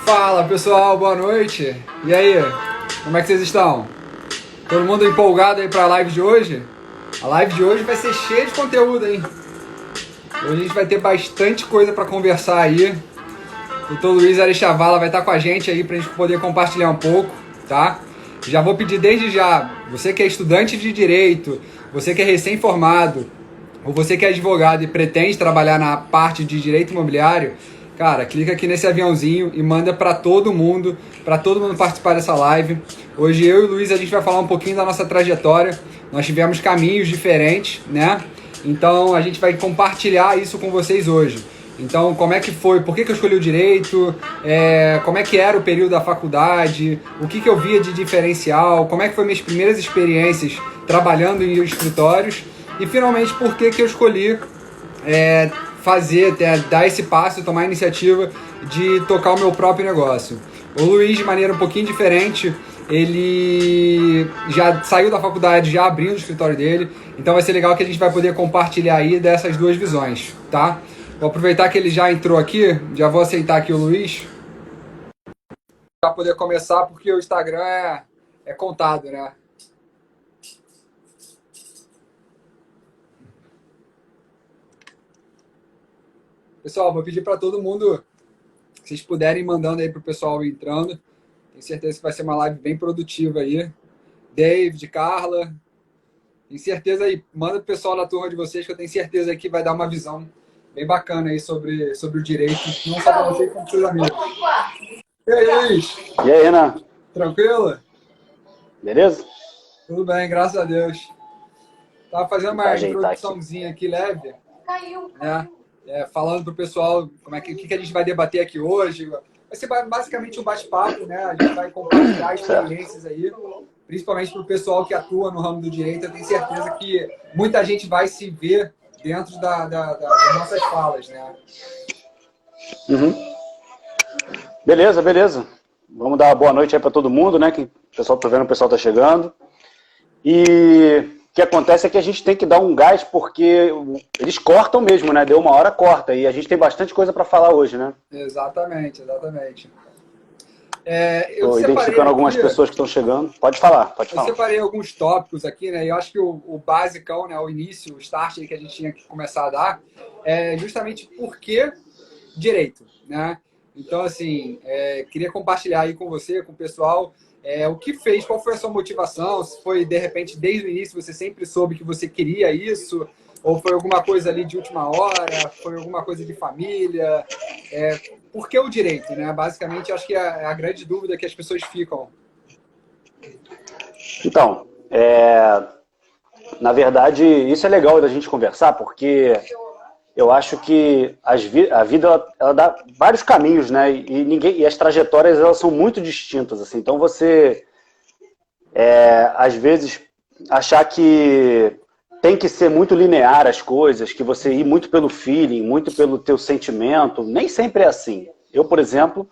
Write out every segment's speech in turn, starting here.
Fala pessoal, boa noite. E aí, como é que vocês estão? Todo mundo empolgado aí para a live de hoje? A live de hoje vai ser cheia de conteúdo, hein? Hoje a gente vai ter bastante coisa para conversar aí. O doutor Luiz Arechavala vai estar com a gente aí para a gente poder compartilhar um pouco, tá? Já vou pedir desde já, você que é estudante de direito, você que é recém-formado, ou você que é advogado e pretende trabalhar na parte de direito imobiliário, cara, clica aqui nesse aviãozinho e manda para todo mundo participar dessa live. Hoje eu e o Luiz a gente vai falar um pouquinho da nossa trajetória. Nós tivemos caminhos diferentes, né? Então a gente vai compartilhar isso com vocês hoje. Então, como é que foi? Por que eu escolhi o direito? Como é que era o período da faculdade? O que eu via de diferencial? Como é que foram minhas primeiras experiências trabalhando em escritórios? E, finalmente, por que eu escolhi dar esse passo, tomar a iniciativa de tocar o meu próprio negócio? O Luiz, de maneira um pouquinho diferente, ele já saiu da faculdade, já abrindo o escritório dele. Então, vai ser legal que a gente vai poder compartilhar aí dessas duas visões, tá? Vou aproveitar que ele já entrou aqui, já vou aceitar aqui o Luiz, para poder começar, porque o Instagram é contado, né? Pessoal, vou pedir para todo mundo, se vocês puderem, mandando aí para o pessoal entrando. Tenho certeza que vai ser uma live bem produtiva aí. David, Carla, tenho certeza aí, manda pro pessoal da turma de vocês, que eu tenho certeza que vai dar uma visão bem bacana aí sobre o direito, não só para vocês, como para seus amigos. E aí, Luiz? E aí, Renan? Tranquilo? Beleza? Tudo bem, graças a Deus. Tava fazendo uma introduçãozinha aqui leve, né? Falando pro pessoal o que a gente vai debater aqui hoje. Vai ser basicamente um bate-papo, né? A gente vai compartilhar experiências aí, principalmente pro pessoal que atua no ramo do direito. Eu tenho certeza que muita gente vai se ver dentro das nossas falas, né? Uhum. Beleza, beleza. Vamos dar uma boa noite aí para todo mundo, né? Que o pessoal tá vendo, o pessoal tá chegando. E o que acontece é que a gente tem que dar um gás, porque eles cortam mesmo, né? Deu uma hora, corta. E a gente tem bastante coisa para falar hoje, né? Exatamente, exatamente. Estou identificando algumas pessoas que estão chegando. Pode falar. Eu separei alguns tópicos aqui, né? Eu acho que o basicão, né? O início, o start aí que a gente tinha que começar a dar é justamente por que direito, né? Então, assim, queria compartilhar aí com você, com o pessoal, o que fez, qual foi a sua motivação, se foi, de repente, desde o início você sempre soube que você queria isso, ou foi alguma coisa ali de última hora, foi alguma coisa de família, por que o direito, né? Basicamente, acho que é a grande dúvida que as pessoas ficam. Então, na verdade, isso é legal da gente conversar, porque eu acho que a vida ela dá vários caminhos, né? E as trajetórias elas são muito distintas, assim. Então você, às vezes, achar que tem que ser muito linear as coisas, que você ir muito pelo feeling, muito pelo teu sentimento, nem sempre é assim. Eu, por exemplo,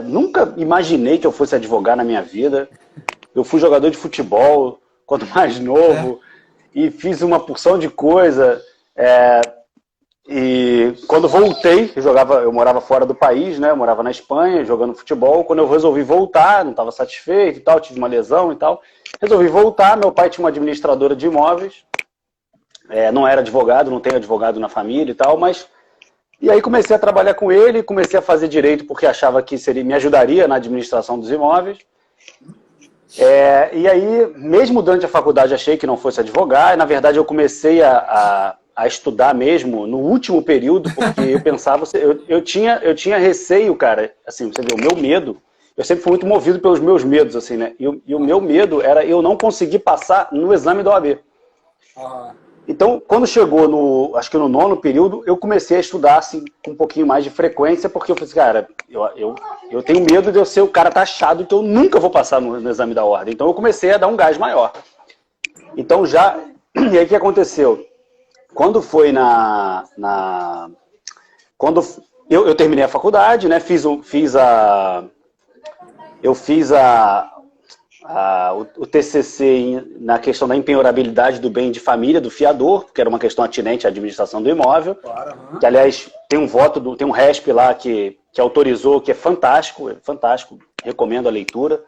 nunca imaginei que eu fosse advogar na minha vida. Eu fui jogador de futebol quando mais novo e fiz uma porção de coisa. E quando voltei, eu morava fora do país, né? Eu morava na Espanha, jogando futebol. Quando eu resolvi voltar, não estava satisfeito e tal, tive uma lesão e tal. Resolvi voltar, meu pai tinha uma administradora de imóveis. Não era advogado, não tenho advogado na família e tal, mas... E aí comecei a trabalhar com ele, comecei a fazer direito porque achava que me ajudaria na administração dos imóveis. E aí, mesmo durante a faculdade, achei que não fosse advogar. Na verdade, eu comecei a estudar mesmo no último período, porque eu pensava, eu tinha receio, cara, assim, você vê, o meu medo, eu sempre fui muito movido pelos meus medos, assim, né, e o meu medo era eu não conseguir passar no exame da OAB. Então, quando chegou acho que no 9º período, eu comecei a estudar, assim, com um pouquinho mais de frequência, porque eu falei assim, cara, eu tenho medo de eu ser o cara taxado, que eu nunca vou passar no exame da ordem. Então, eu comecei a dar um gás maior. Então, e aí o que aconteceu? Quando foi quando eu terminei a faculdade, né? o TCC na questão da empenhorabilidade do bem de família do fiador, que era uma questão atinente à administração do imóvel, Claro, que, aliás, tem um voto, tem um RESP lá que autorizou, que é fantástico, recomendo a leitura.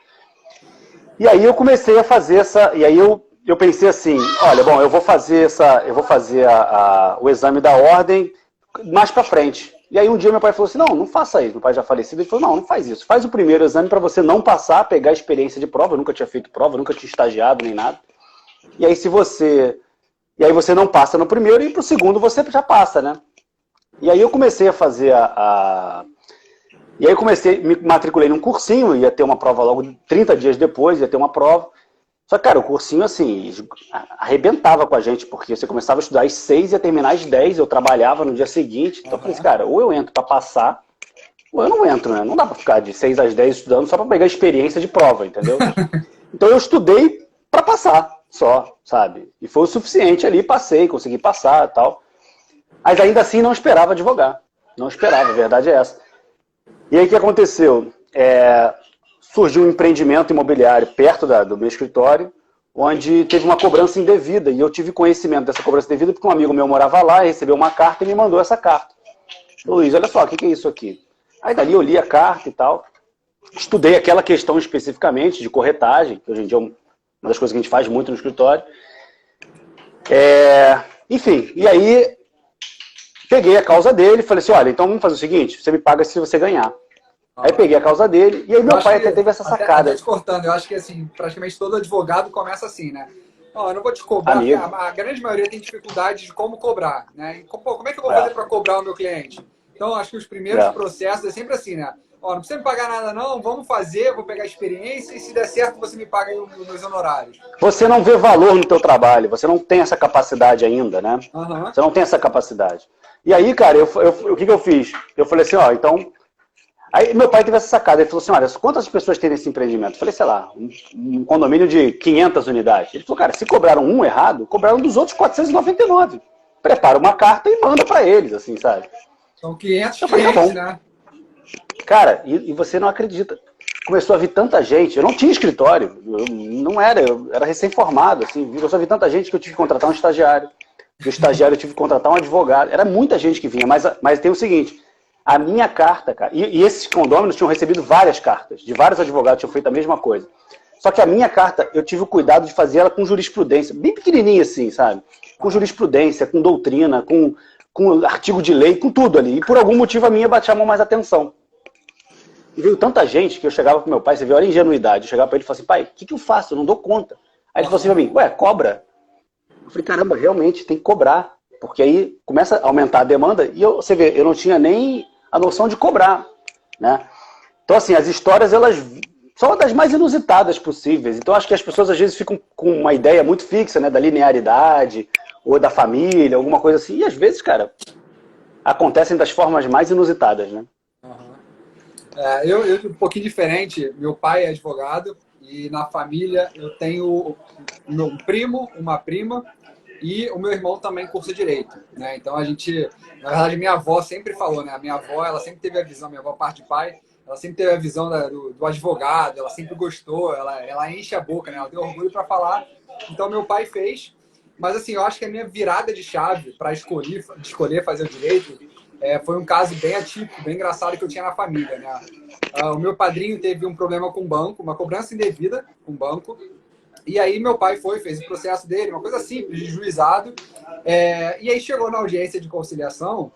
E aí eu comecei a fazer e aí eu pensei assim, olha, bom, eu vou fazer o exame da ordem mais para frente. E aí um dia meu pai falou assim, não faça isso. Meu pai já falecido, ele falou, não faz isso. Faz o primeiro exame para você não passar, pegar a experiência de prova. Eu nunca tinha feito prova, nunca tinha estagiado nem nada. E aí você não passa no primeiro e pro segundo você já passa, né? E aí eu comecei a fazer E aí eu me matriculei num cursinho, ia ter uma prova logo 30 dias depois, ia ter uma prova. Só que, cara, o cursinho, assim, arrebentava com a gente, porque você começava a estudar às 6 e ia terminar às 10, eu trabalhava no dia seguinte. Então eu falei assim, cara, ou eu entro pra passar, ou eu não entro, né? Não dá pra ficar de 6 às 10 estudando só pra pegar experiência de prova, entendeu? Então eu estudei pra passar, só, sabe? E foi o suficiente ali, passei, consegui passar e tal. Mas ainda assim não esperava advogar. Não esperava, a verdade é essa. E aí o que aconteceu? Surgiu um empreendimento imobiliário perto do meu escritório, onde teve uma cobrança indevida, e eu tive conhecimento dessa cobrança indevida porque um amigo meu morava lá, recebeu uma carta e me mandou essa carta. Luiz, olha só, o que é isso aqui? Aí dali eu li a carta e tal, estudei aquela questão especificamente de corretagem, que hoje em dia é uma das coisas que a gente faz muito no escritório. Enfim, e aí peguei a causa dele e falei assim, olha, então vamos fazer o seguinte, você me paga se você ganhar. Aí peguei a causa dele, e aí meu pai até teve essa sacada. Até te cortando, eu acho que assim, praticamente todo advogado começa assim, né? Ó, eu não vou te cobrar, Amigo. a grande maioria tem dificuldade de como cobrar, né? E, como é que eu vou fazer para cobrar o meu cliente? Então, acho que os primeiros processos é sempre assim, né? Ó, não precisa me pagar nada não, vamos fazer, vou pegar a experiência e se der certo você me paga os meus honorários. Você não vê valor no teu trabalho, você não tem essa capacidade ainda, né? Você não tem essa capacidade. E aí, cara, o que eu fiz? Eu falei assim, ó, então... Aí meu pai teve essa sacada, ele falou assim, olha, quantas pessoas tem nesse empreendimento? Eu falei, sei lá, um condomínio de 500 unidades. Ele falou, cara, se cobraram um errado, cobraram dos outros 499. Prepara uma carta e manda pra eles, assim, sabe? São 500 eu falei, tá bom. né? Cara, e você não acredita. Começou a vir tanta gente, eu não tinha escritório, eu era recém-formado, assim, começou a vir tanta gente que eu tive que contratar um estagiário. Do estagiário eu tive que contratar um advogado. Era muita gente que vinha, mas tem o seguinte... A minha carta, cara, e esses condôminos tinham recebido várias cartas, de vários advogados tinham feito a mesma coisa. Só que a minha carta, eu tive o cuidado de fazer ela com jurisprudência, bem pequenininha assim, sabe? Com jurisprudência, com doutrina, com artigo de lei, com tudo ali. E por algum motivo a minha chamou mais atenção. E veio tanta gente que eu chegava pro meu pai, você viu, olha a ingenuidade, eu chegava pra ele e falava assim, pai, o que eu faço? Eu não dou conta. Aí ele falou assim pra mim, ué, cobra. Eu falei, caramba, realmente tem que cobrar. Porque aí começa a aumentar a demanda e você vê, eu não tinha nem a noção de cobrar, né? Então, assim, as histórias, elas são das mais inusitadas possíveis. Então, acho que as pessoas, às vezes, ficam com uma ideia muito fixa, né? Da linearidade, ou da família, alguma coisa assim. E, às vezes, cara, acontecem das formas mais inusitadas, né? Eu um pouquinho diferente. Meu pai é advogado e na família eu tenho um primo, uma prima, e o meu irmão também cursa Direito, né? Então a gente, na verdade, minha avó sempre falou, né? A minha avó, ela sempre teve a visão, minha avó parte de pai, ela sempre teve a visão do advogado, ela sempre gostou, ela enche a boca, né? Ela tem orgulho para falar. Então meu pai fez, mas assim, eu acho que a minha virada de chave para escolher fazer o direito foi um caso bem atípico, bem engraçado que eu tinha na família, né? O meu padrinho teve um problema com o banco, uma cobrança indevida com o banco. E aí meu pai fez o processo dele, uma coisa simples, de juizado. E aí chegou na audiência de conciliação,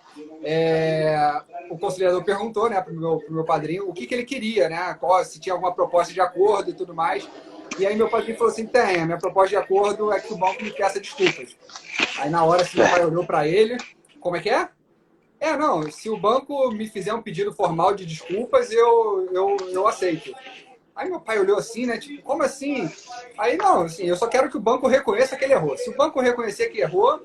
o conciliador perguntou, né, pro meu padrinho o que ele queria, né, se tinha alguma proposta de acordo e tudo mais. E aí meu padrinho falou assim, a minha proposta de acordo é que o banco me peça desculpas. Aí na hora assim, meu pai olhou para ele, como é que é? Não, se o banco me fizer um pedido formal de desculpas, eu aceito. Aí meu pai olhou assim, né? Tipo, como assim? Aí não, assim, eu só quero que o banco reconheça que ele errou. Se o banco reconhecer que errou,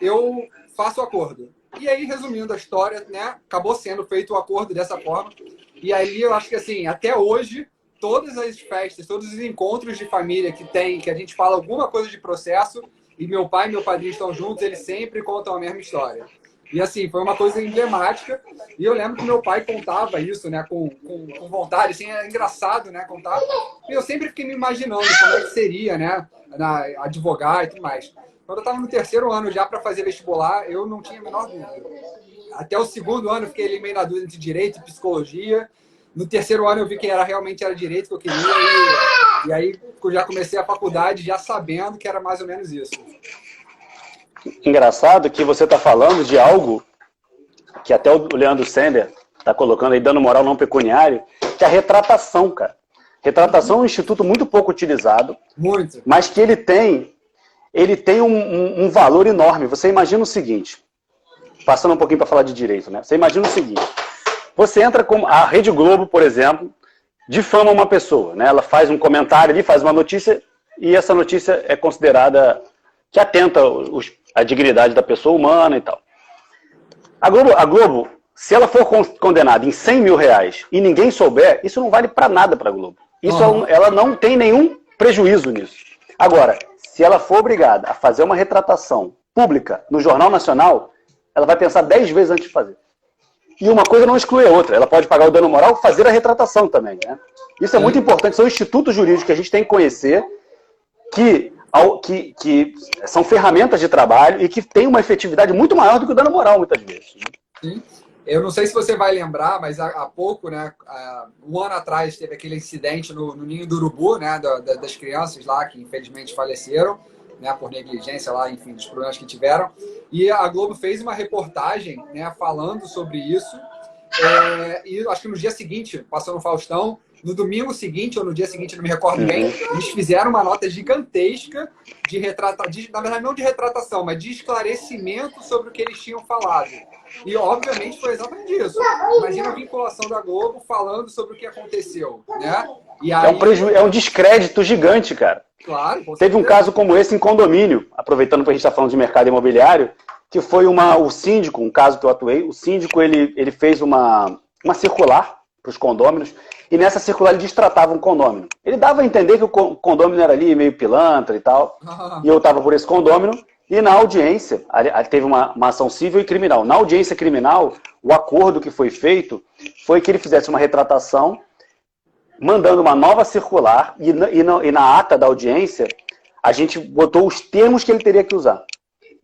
eu faço o acordo. E aí, resumindo a história, né? Acabou sendo feito o acordo dessa forma. E aí eu acho que assim, até hoje, todas as festas, todos os encontros de família que a gente fala alguma coisa de processo, e meu pai e meu padrinho estão juntos, eles sempre contam a mesma história. E assim, foi uma coisa emblemática. E eu lembro que meu pai contava isso, né, com vontade, assim, é engraçado, né, contar. E eu sempre fiquei me imaginando como é que seria, né, advogar e tudo mais. Quando eu estava no terceiro ano já para fazer vestibular, eu não tinha a menor dúvida. Até o segundo ano eu fiquei ali meio na dúvida entre direito e psicologia. No terceiro ano eu vi que realmente era direito que eu queria. E aí eu já comecei a faculdade já sabendo que era mais ou menos isso. Engraçado que você está falando de algo que até o Leandro Sender está colocando aí, dando moral não pecuniário, que é a retratação, cara. Retratação é um instituto muito pouco utilizado, muito, mas que ele tem um valor enorme. Você imagina o seguinte, passando um pouquinho para falar de direito, né? Você imagina o seguinte, você entra com a Rede Globo, por exemplo, difama uma pessoa, né? Ela faz um comentário ali, faz uma notícia, e essa notícia é considerada que atenta à dignidade da pessoa humana e tal. A Globo, se ela for condenada em 100 mil reais e ninguém souber, isso não vale para nada para a Globo. Ela não tem nenhum prejuízo nisso. Agora, se ela for obrigada a fazer uma retratação pública no Jornal Nacional, ela vai pensar 10 vezes antes de fazer. E uma coisa não exclui a outra. Ela pode pagar o dano moral e fazer a retratação também, né? Isso é muito importante. São institutos jurídicos que a gente tem que conhecer que são ferramentas de trabalho e que têm uma efetividade muito maior do que o dano moral, muitas vezes. Sim. Eu não sei se você vai lembrar, mas há pouco, né, um ano atrás, teve aquele incidente no Ninho do Urubu, né, das crianças lá que infelizmente faleceram, né, por negligência lá, enfim, dos problemas que tiveram. E a Globo fez uma reportagem, né, falando sobre isso. E acho que no dia seguinte, passou no Faustão, no domingo seguinte ou no dia seguinte, não me recordo bem, eles fizeram uma nota gigantesca na verdade não de retratação, mas de esclarecimento sobre o que eles tinham falado. E obviamente foi exatamente isso. Imagina a vinculação da Globo falando sobre o que aconteceu, né? E aí... é um descrédito gigante, cara. Claro, teve um caso como esse em condomínio, aproveitando que a gente está falando de mercado imobiliário, que foi o síndico, um caso que eu atuei, o síndico ele fez uma circular para os condôminos, e nessa circular ele destratava um condômino. Ele dava a entender que o condômino era ali meio pilantra e tal, e eu estava por esse condômino, e na audiência, teve uma ação civil e criminal. Na audiência criminal, o acordo que foi feito foi que ele fizesse uma retratação, mandando uma nova circular, e na ata da audiência, a gente botou os termos que ele teria que usar.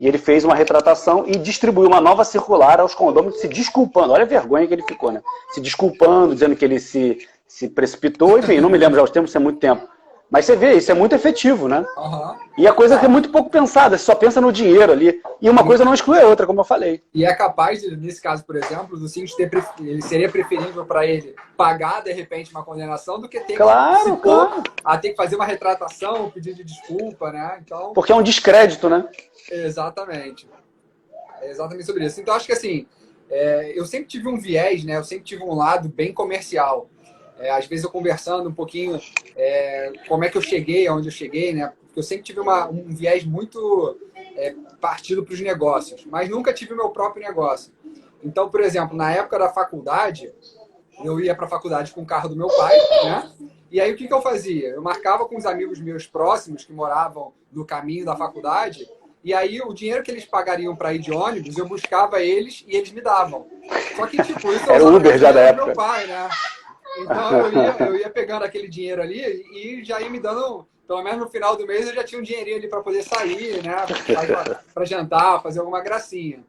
E ele fez uma retratação e distribuiu uma nova circular aos condôminos, se desculpando. Olha a vergonha que ele ficou, né? Se desculpando, dizendo que ele se precipitou. Enfim, não me lembro já os tempos, isso é muito tempo. Mas você vê, isso é muito efetivo, né? E a coisa que é muito pouco pensada, você só pensa no dinheiro ali. E uma coisa não exclui a outra, como eu falei. E é capaz, nesse caso, por exemplo, do síndico ele seria preferível para ele pagar, de repente, uma condenação do que ter ter que fazer uma retratação, pedir de desculpa, né? Então... Porque é um descrédito, né? Exatamente. É exatamente sobre isso. Então, acho que assim, eu sempre tive um viés, né? Eu sempre tive um lado bem comercial. Às vezes eu conversando um pouquinho como é que eu cheguei aonde eu cheguei, né? Porque eu sempre tive um viés muito partido para os negócios, mas nunca tive o meu próprio negócio. Então, por exemplo, na época da faculdade, eu ia para a faculdade com o carro do meu pai, né? E aí o que eu fazia? Eu marcava com os amigos meus próximos que moravam no caminho da faculdade, e aí o dinheiro que eles pagariam para ir de ônibus, eu buscava eles e eles me davam. Só que, tipo, isso era o Uber já da época. Meu pai, né? Então eu ia pegando aquele dinheiro ali e já ia me dando, pelo menos no final do mês eu já tinha um dinheirinho ali para poder sair, né? Para jantar, fazer alguma gracinha.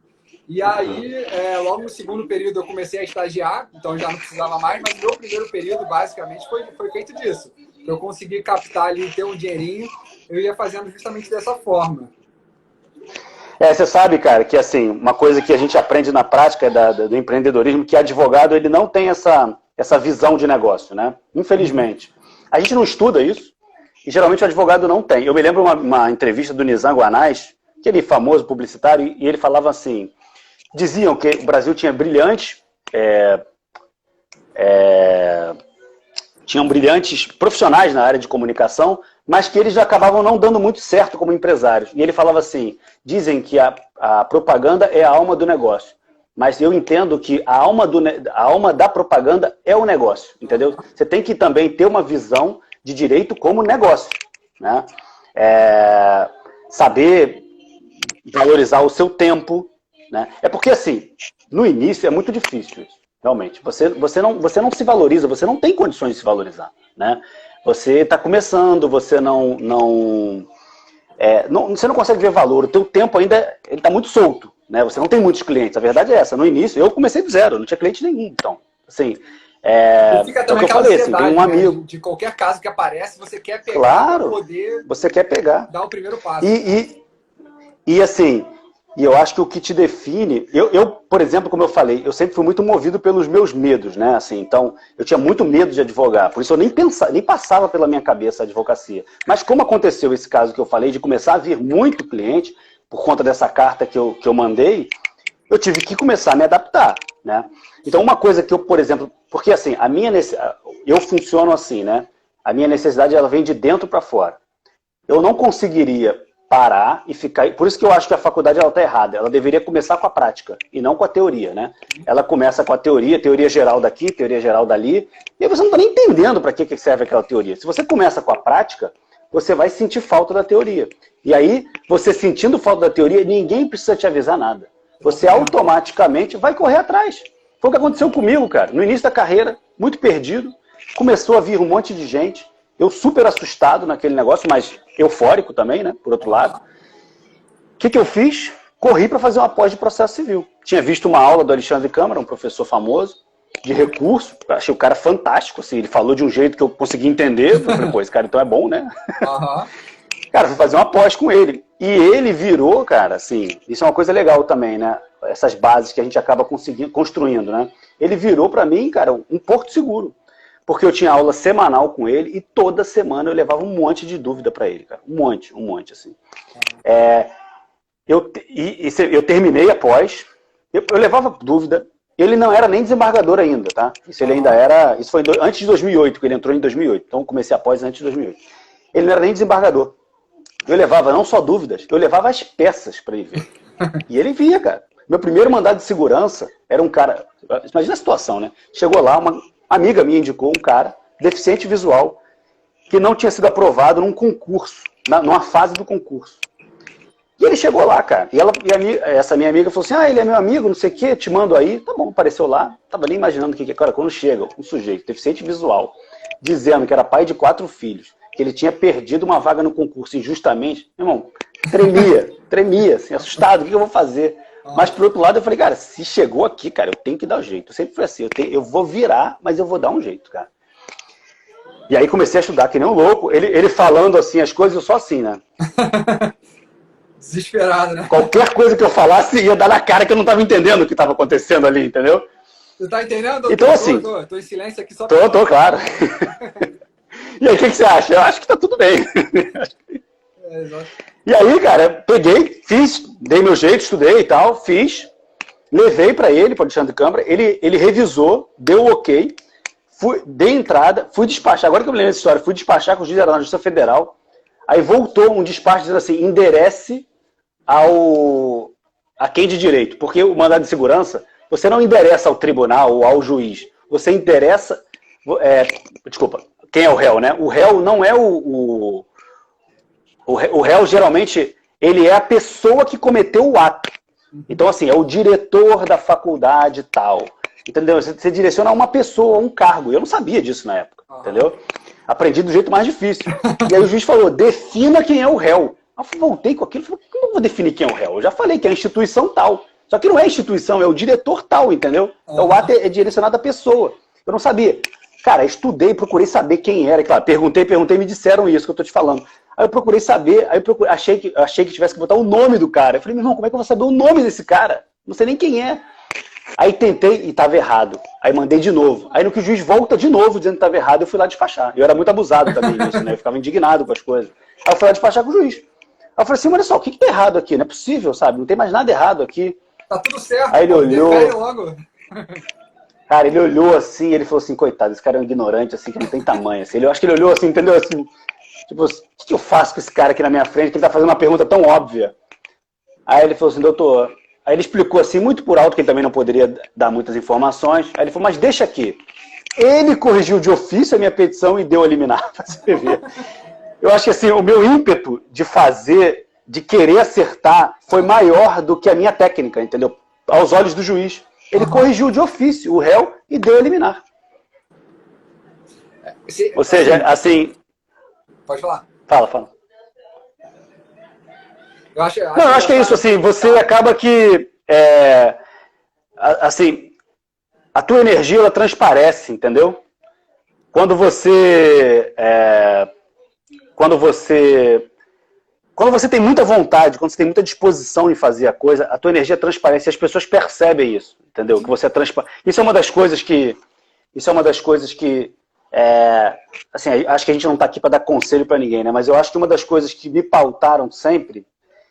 E aí, logo no segundo período eu comecei a estagiar, então já não precisava mais, mas o meu primeiro período basicamente foi feito disso. Eu consegui captar ali, ter um dinheirinho, eu ia fazendo justamente dessa forma. Você sabe, cara, que assim, uma coisa que a gente aprende na prática do empreendedorismo, que advogado ele não tem essa visão de negócio, né? Infelizmente. A gente não estuda isso, e geralmente o advogado não tem. Eu me lembro uma entrevista do Nizam Guanais, aquele famoso publicitário, e ele falava assim, diziam que o Brasil tinha tinham brilhantes profissionais na área de comunicação, mas que eles acabavam não dando muito certo como empresários. E ele falava assim, dizem que a propaganda é a alma do negócio, mas eu entendo que a alma da propaganda é o negócio, entendeu? Você tem que também ter uma visão de direito como negócio, né? Saber valorizar o seu tempo, né? É porque, assim, no início é muito difícil isso, realmente. Você não se valoriza, você não tem condições de se valorizar, né? Você está começando, você você não consegue ver valor, o teu tempo ainda está muito solto, né? Você não tem muitos clientes, a verdade é essa. No início, eu comecei do zero, não tinha cliente nenhum, então, assim... E fica também aquela ansiedade, assim, tem um amigo. né? De qualquer caso que aparece, você quer pegar Claro, para poder você quer pegar. dar o primeiro passo. E assim, eu acho que o que te define... por exemplo, como eu falei, eu sempre fui muito movido pelos meus medos, né? Assim, então, eu tinha muito medo de advogar, por isso eu nem passava pela minha cabeça a advocacia. Mas como aconteceu esse caso que eu falei, de começar a vir muito cliente, por conta dessa carta que eu mandei, eu tive que começar a me adaptar, né? Então, uma coisa que eu, por exemplo... Porque, assim, eu funciono assim, né? A minha necessidade, ela vem de dentro para fora. Eu não conseguiria parar e ficar... Por isso que eu acho que a faculdade ela está errada. Ela deveria começar com a prática e não com a teoria, né? Ela começa com a teoria geral daqui, teoria geral dali, e aí você não está nem entendendo para que serve aquela teoria. Se você começa com a prática, você vai sentir falta da teoria. E aí, você sentindo falta da teoria, ninguém precisa te avisar nada. Você automaticamente vai correr atrás. Foi o que aconteceu comigo, cara. No início da carreira, muito perdido, começou a vir um monte de gente, eu super assustado naquele negócio, mas eufórico também, né, por outro lado. O que eu fiz? Corri para fazer uma pós de processo civil. Tinha visto uma aula do Alexandre Câmara, um professor famoso, de recurso. Achei o cara fantástico, assim, ele falou de um jeito que eu consegui entender. Eu falei, pô, esse cara então é bom, né? Uhum. Cara, fui fazer uma pós com ele. E ele virou, cara, assim, isso é uma coisa legal também, né? Essas bases que a gente acaba construindo, né? Ele virou para mim, cara, um porto seguro. Porque eu tinha aula semanal com ele e toda semana eu levava um monte de dúvida para ele, cara. Um monte, assim. Eu terminei a pós, eu levava dúvida. Ele não era nem desembargador ainda, tá? Isso ele ainda era... Isso foi antes de 2008, que ele entrou em 2008. Então eu comecei a pós antes de 2008. Ele não era nem desembargador. Eu levava não só dúvidas, eu levava as peças para ele ver. E ele via, cara. Meu primeiro mandado de segurança era um cara... Imagina a situação, né? Chegou lá, uma amiga minha indicou um cara, deficiente visual, que não tinha sido aprovado num concurso, numa fase do concurso. E ele chegou lá, cara. Essa minha amiga falou assim, ele é meu amigo, não sei o quê, te mando aí. Tá bom, apareceu lá. Tava nem imaginando o que é. Cara, quando chega um sujeito deficiente visual, dizendo que era pai de 4 filhos, que ele tinha perdido uma vaga no concurso injustamente, meu irmão, tremia, assim, assustado, o que eu vou fazer? Mas, por outro lado, eu falei, cara, se chegou aqui, cara, eu tenho que dar um jeito. Eu sempre falei assim, eu vou virar, mas eu vou dar um jeito, cara. E aí comecei a estudar que nem um louco, ele falando assim as coisas, eu só assim, né? Desesperado, né? Qualquer coisa que eu falasse ia dar na cara que eu não estava entendendo o que estava acontecendo ali, entendeu? Você tá entendendo, doutor? Então, assim... Tô em silêncio aqui só... Tô, claro. E aí, o que você acha? Eu acho que tá tudo bem. Exato. E aí, cara, peguei, fiz, dei meu jeito, estudei e tal, fiz, levei para ele, para o Alexandre Câmara, ele revisou, deu o ok, dei entrada, fui despachar, agora que eu me lembro dessa história, fui despachar com o juiz da Justiça Federal, aí voltou um despacho dizendo assim, enderece a quem de direito, porque o mandado de segurança, você não endereça ao tribunal ou ao juiz, você endereça, desculpa, quem é o réu, né? O réu não é o réu, geralmente, ele é a pessoa que cometeu o ato. Então, assim, é o diretor da faculdade tal. Entendeu? Você direciona a uma pessoa, a um cargo. Eu não sabia disso na época, entendeu? Aprendi do jeito mais difícil. E aí o juiz falou, defina quem é o réu. Eu voltei com aquilo e falei, como eu vou definir quem é o réu? Eu já falei que é a instituição tal. Só que não é a instituição, é o diretor tal, entendeu? Então, o ato é direcionado à pessoa. Eu não sabia. Cara, estudei, procurei saber quem era. Claro, perguntei, me disseram isso que eu tô te falando. Aí eu procurei saber, achei que tivesse que botar o nome do cara. Eu falei, meu irmão, como é que eu vou saber o nome desse cara? Não sei nem quem é. Aí tentei e estava errado. Aí mandei de novo. Aí no que o juiz volta de novo dizendo que estava errado, eu fui lá despachar. Eu era muito abusado também nisso, né? Eu ficava indignado com as coisas. Aí eu fui lá despachar com o juiz. Aí eu falei assim, olha só, o que tá errado aqui? Não é possível, sabe? Não tem mais nada errado aqui. Tá tudo certo. Aí ele olhou... Logo. Cara, ele olhou assim, ele falou assim, coitado, esse cara é um ignorante, assim, que não tem tamanho. Assim. Eu acho que ele olhou assim, entendeu? Assim, tipo, o que eu faço com esse cara aqui na minha frente, que ele tá fazendo uma pergunta tão óbvia? Aí ele falou assim, doutor... Aí ele explicou assim, muito por alto, que ele também não poderia dar muitas informações. Aí ele falou, mas deixa aqui. Ele corrigiu de ofício a minha petição e deu a liminar para você ver. Eu acho que assim, o meu ímpeto de fazer, de querer acertar, foi maior do que a minha técnica, entendeu? aos olhos do juiz. Ele corrigiu de ofício o réu e deu a liminar. Ou seja, assim... Pode falar. Fala. Eu acho que é isso, assim, você acaba que... assim, a tua energia, ela transparece, entendeu? Quando você tem muita vontade, quando você tem muita disposição em fazer a coisa, a tua energia transparece e as pessoas percebem isso, entendeu? Que você é transparente. Isso é uma das coisas que assim, acho que a gente não está aqui para dar conselho para ninguém, né? Mas eu acho que uma das coisas que me pautaram sempre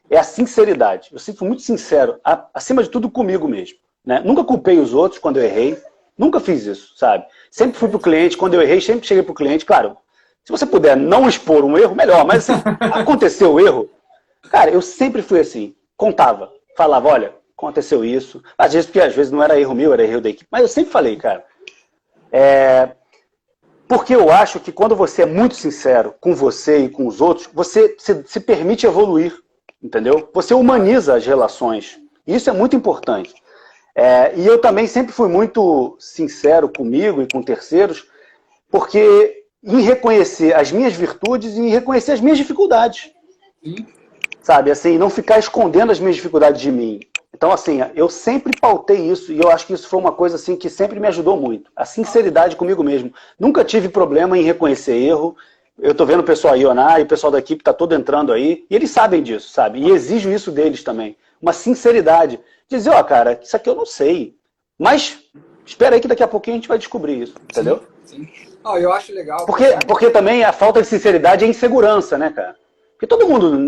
é a sinceridade. Eu sempre fui muito sincero, acima de tudo comigo mesmo, né? Nunca culpei os outros quando eu errei, nunca fiz isso, sabe? Sempre fui pro cliente, quando eu errei, sempre cheguei pro cliente, claro, se você puder não expor um erro, melhor, mas assim, aconteceu o erro, cara, eu sempre fui assim, contava, falava, olha, aconteceu isso, às vezes não era erro meu, era erro da equipe, mas eu sempre falei, cara, porque eu acho que quando você é muito sincero com você e com os outros, você se permite evoluir, entendeu? Você humaniza as relações, e isso é muito importante. E eu também sempre fui muito sincero comigo e com terceiros, porque em reconhecer as minhas virtudes e em reconhecer as minhas dificuldades. Sim. Sabe, assim, não ficar escondendo as minhas dificuldades de mim. Então, assim, eu sempre pautei isso e eu acho que isso foi uma coisa assim, que sempre me ajudou muito. A sinceridade comigo mesmo. Nunca tive problema em reconhecer erro. Eu tô vendo o pessoal aí, Ioná, e o pessoal da equipe tá todo entrando aí, e eles sabem disso, sabe? E exijo isso deles também. Uma sinceridade. Dizer, ó, cara, isso aqui eu não sei. Mas espera aí que daqui a pouquinho a gente vai descobrir isso, entendeu? Sim. Não, eu acho legal. Porque também a falta de sinceridade é insegurança, né, cara? Porque todo mundo,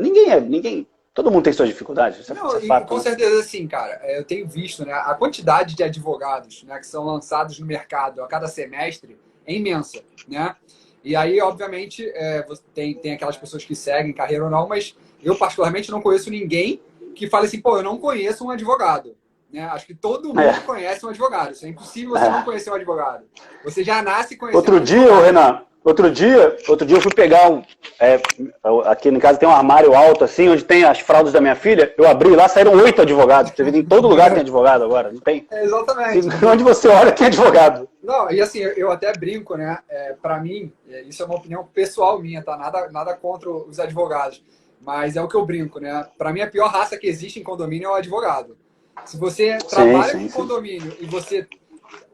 todo mundo tem suas dificuldades. Isso Não, é fato, com certeza sim, cara. Eu tenho visto, né, a quantidade de advogados, né, que são lançados no mercado a cada semestre é imensa, né? E aí, obviamente, você tem aquelas pessoas que seguem carreira ou não, mas eu particularmente não conheço ninguém que fale assim, pô, eu não conheço um advogado. Né? Acho que todo mundo conhece um advogado. Isso é impossível você não conhecer um advogado. Você já nasce conhecendo Outro dia, Renan, outro dia eu fui pegar aqui em casa tem um armário alto assim, onde tem as fraldas da minha filha, eu abri lá, saíram 8 advogados. Você vê, em todo lugar tem advogado agora, não tem? Exatamente. Onde você olha tem advogado. Não, e assim, eu até brinco, né? Pra mim, isso é uma opinião pessoal minha, tá? Nada contra os advogados. Mas é o que eu brinco, né? Pra mim, a pior raça que existe em condomínio é o advogado. Se você trabalha com condomínio e se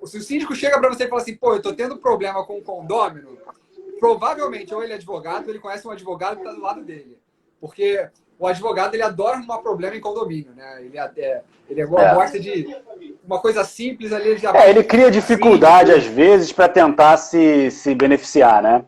o síndico chega para você e fala assim, pô, eu tô tendo problema com o condômino, provavelmente ou ele é advogado ou ele conhece um advogado que tá do lado dele. Porque o advogado, ele adora arrumar problema em condomínio, né? Ele gosta de uma coisa simples ali. Ele cria dificuldade às vezes para tentar se beneficiar, né?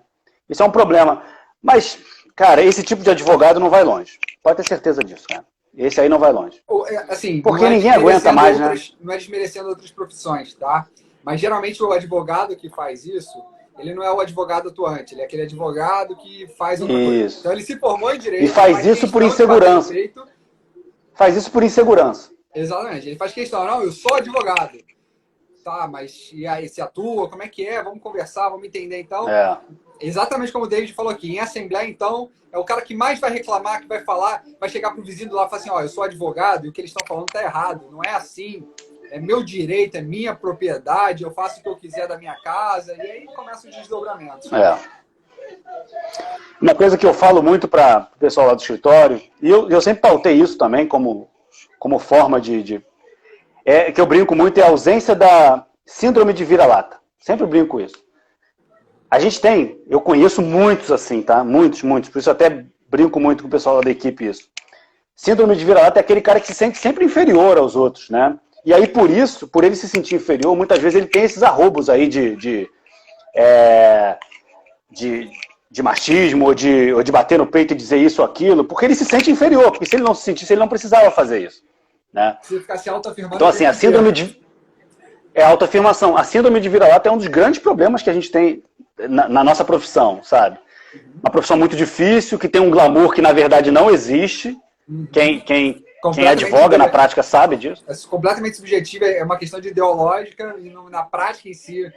Isso é um problema. Mas, cara, esse tipo de advogado não vai longe. Pode ter certeza disso, cara. Esse aí não vai longe. Assim, porque ninguém aguenta mais, né? Não é desmerecendo outras profissões, tá? Mas geralmente o advogado que faz isso, ele não é o advogado atuante, ele é aquele advogado que faz outra coisa. Então ele se formou em direito. E faz isso por insegurança. Faz isso por insegurança. Exatamente. Ele faz questão, não, eu sou advogado. Tá, mas e aí, se atua? Como é que é? Vamos conversar, vamos entender então. Exatamente como o David falou aqui, em assembleia, então, é o cara que mais vai reclamar, que vai falar, vai chegar pro vizinho lá e falar assim, ó, eu sou advogado e o que eles estão falando tá errado, não é assim, é meu direito, é minha propriedade, eu faço o que eu quiser da minha casa, e aí começa os desdobramentos. Uma coisa que eu falo muito para o pessoal lá do escritório, e eu sempre pautei isso também como forma que eu brinco muito, é a ausência da síndrome de vira-lata. Sempre brinco com isso. A gente eu conheço muitos assim, tá? Muitos. Por isso eu até brinco muito com o pessoal lá da equipe isso. Síndrome de vira-lata é aquele cara que se sente sempre inferior aos outros, né? E aí por ele se sentir inferior, muitas vezes ele tem esses arrobos aí de machismo, ou de bater no peito e dizer isso ou aquilo, porque ele se sente inferior, porque se ele não se sentisse, ele não precisava fazer isso. Né? Você ficar se autoafirmando. Então assim, a síndrome de... É a autoafirmação. A síndrome de vira-lata é um dos grandes problemas que a gente tem na nossa profissão, sabe? Uma profissão muito difícil, que tem um glamour que na verdade não existe. Quem advoga na prática sabe disso. É completamente subjetivo, é uma questão de ideológica e na prática em si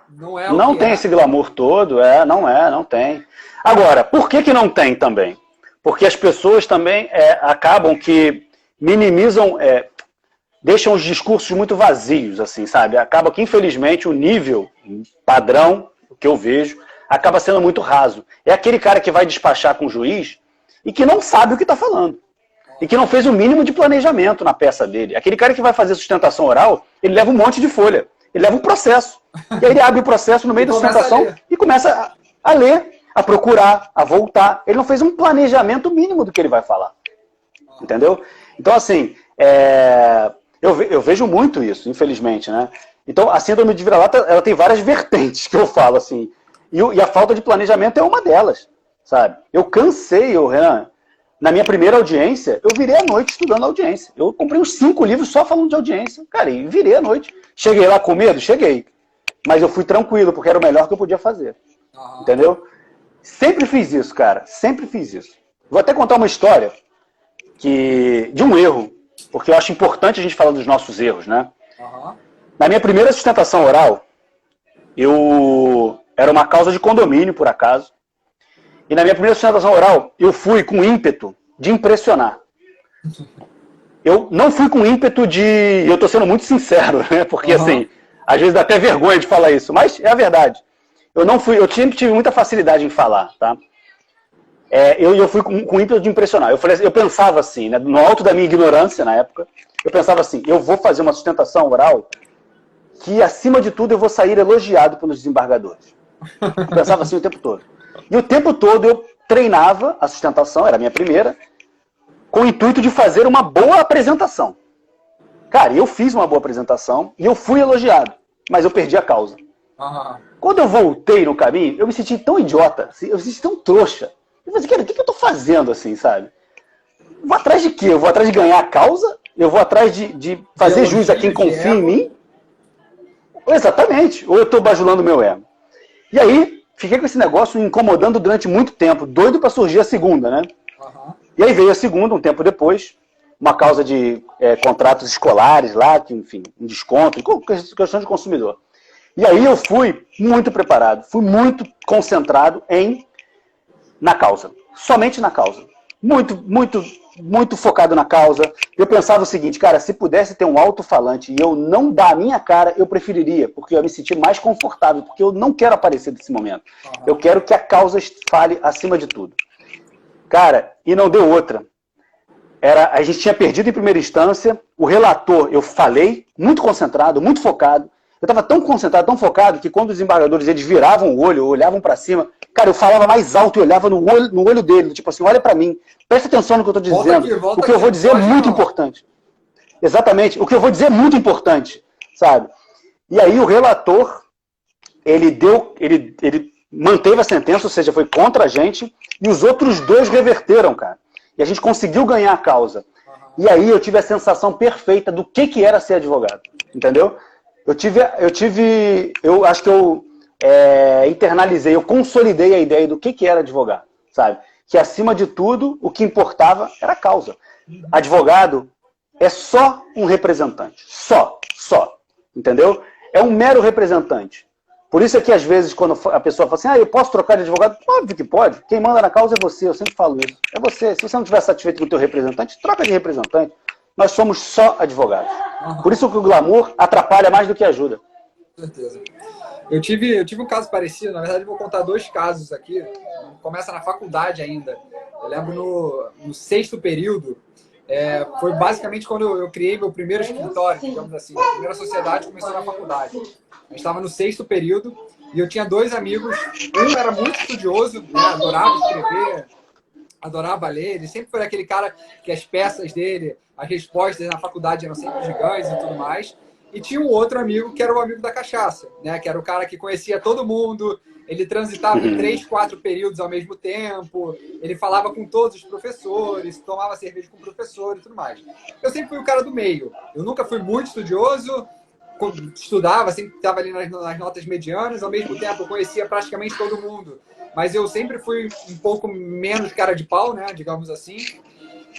não é o Não tem esse glamour todo, não tem. Agora, por que não tem também? Porque as pessoas também acabam que minimizam deixam os discursos muito vazios, assim, sabe? Acaba que, infelizmente, o nível padrão, que eu vejo, acaba sendo muito raso. É aquele cara que vai despachar com o juiz e que não sabe o que está falando. E que não fez o mínimo de planejamento na peça dele. Aquele cara que vai fazer sustentação oral, ele leva um monte de folha. Ele leva um processo. E aí ele abre o processo no meio da sustentação e começa a ler, a procurar, a voltar. Ele não fez um planejamento mínimo do que ele vai falar. Entendeu? Então, assim, eu vejo muito isso, infelizmente, né? Então, a síndrome de vira-lata, ela tem várias vertentes que eu falo, assim. E a falta de planejamento é uma delas, sabe? Eu cansei, Renan, na minha primeira audiência, eu virei à noite estudando audiência. Eu comprei uns 5 livros só falando de audiência. Cara, e virei à noite. Cheguei lá com medo? Cheguei. Mas eu fui tranquilo, porque era o melhor que eu podia fazer. Entendeu? Sempre fiz isso, cara. Sempre fiz isso. Vou até contar uma história de um erro, porque eu acho importante a gente falar dos nossos erros, né? Na minha primeira sustentação oral, era uma causa de condomínio, por acaso. E na minha primeira sustentação oral, eu fui com ímpeto de impressionar. Eu não fui com ímpeto de... Eu estou sendo muito sincero, né? Porque, assim, às vezes dá até vergonha de falar isso, mas é a verdade. Eu sempre tive muita facilidade em falar, tá? Eu fui com ímpeto de impressionar. Eu pensava assim, né? No alto da minha ignorância, na época, eu pensava assim, eu vou fazer uma sustentação oral que, acima de tudo, eu vou sair elogiado pelos desembargadores. Eu pensava assim o tempo todo. E o tempo todo eu treinava a sustentação, era a minha primeira, com o intuito de fazer uma boa apresentação. Cara, eu fiz uma boa apresentação e eu fui elogiado, mas eu perdi a causa. Quando eu voltei no caminho, eu me senti tão idiota, eu me senti tão trouxa. Eu falei, cara, o que eu tô fazendo assim, sabe? Vou atrás de quê? Eu vou atrás de ganhar a causa? Eu vou atrás de fazer jus a quem confia em mim? Exatamente. Ou eu tô bajulando o meu ego. E aí, fiquei com esse negócio me incomodando durante muito tempo, doido para surgir a segunda, né? E aí veio a segunda, um tempo depois, uma causa de contratos escolares lá, que, enfim, um desconto, questão de consumidor. E aí eu fui muito preparado, fui muito concentrado na causa, somente na causa. Muito focado na causa. Eu pensava o seguinte, cara, se pudesse ter um alto-falante e eu não dar a minha cara, eu preferiria, porque eu ia me sentir mais confortável, porque eu não quero aparecer nesse momento. Eu quero que a causa fale acima de tudo. Cara, e não deu outra. A gente tinha perdido em primeira instância, o relator, eu falei, muito concentrado, muito focado. Eu estava tão concentrado, tão focado, que quando os embargadores eles viravam o olho, olhavam para cima, cara, eu falava mais alto e olhava no olho dele, tipo assim, olha para mim, presta atenção no que eu estou dizendo. O que eu vou dizer é muito importante. Exatamente, o que eu vou dizer é muito importante, sabe? E aí o relator, ele manteve a sentença, ou seja, foi contra a gente, e os outros 2 reverteram, cara. E a gente conseguiu ganhar a causa. E aí eu tive a sensação perfeita do que era ser advogado, entendeu? Eu acho que eu internalizei, eu consolidei a ideia do que era advogado, sabe? Que acima de tudo, o que importava era a causa. Advogado é só um representante, só, entendeu? É um mero representante. Por isso é que às vezes quando a pessoa fala assim, eu posso trocar de advogado? Óbvio que pode. Quem manda na causa é você, eu sempre falo isso. É você. Se você não estiver satisfeito com o teu representante, troca de representante. Nós somos só advogados. Por isso que o glamour atrapalha mais do que ajuda. Com certeza. Eu tive um caso parecido, na verdade eu vou contar 2 casos aqui. Começa na faculdade ainda. Eu lembro no 6º período, foi basicamente quando eu criei meu primeiro escritório, digamos assim. A primeira sociedade começou na faculdade. A gente estava no 6º período e eu tinha 2 amigos. Um era muito estudioso, né, adorava escrever, adorava ler. Ele sempre foi aquele cara que as peças dele, as respostas na faculdade eram sempre gigantes e tudo mais. E tinha um outro amigo que era o amigo da cachaça, né? Que era o cara que conhecia todo mundo, ele transitava em 3, 4 períodos ao mesmo tempo, ele falava com todos os professores, tomava cerveja com o professor e tudo mais. Eu sempre fui o cara do meio. Eu nunca fui muito estudioso, estudava, sempre estava ali nas notas medianas, ao mesmo tempo eu conhecia praticamente todo mundo. Mas eu sempre fui um pouco menos cara de pau, né? Digamos assim.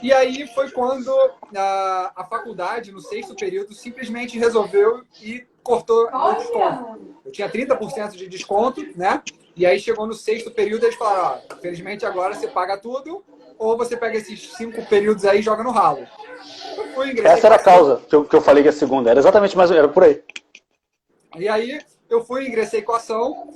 E aí foi quando a faculdade, no 6º período, simplesmente resolveu e cortou o desconto. Eu tinha 30% de desconto, né? E aí chegou no 6º período e eles falaram, infelizmente agora você paga tudo ou você pega esses 5 períodos aí e joga no ralo. Essa era a causa que eu falei que a segunda. Era exatamente mais, era por aí. E aí eu fui, ingressei com a ação,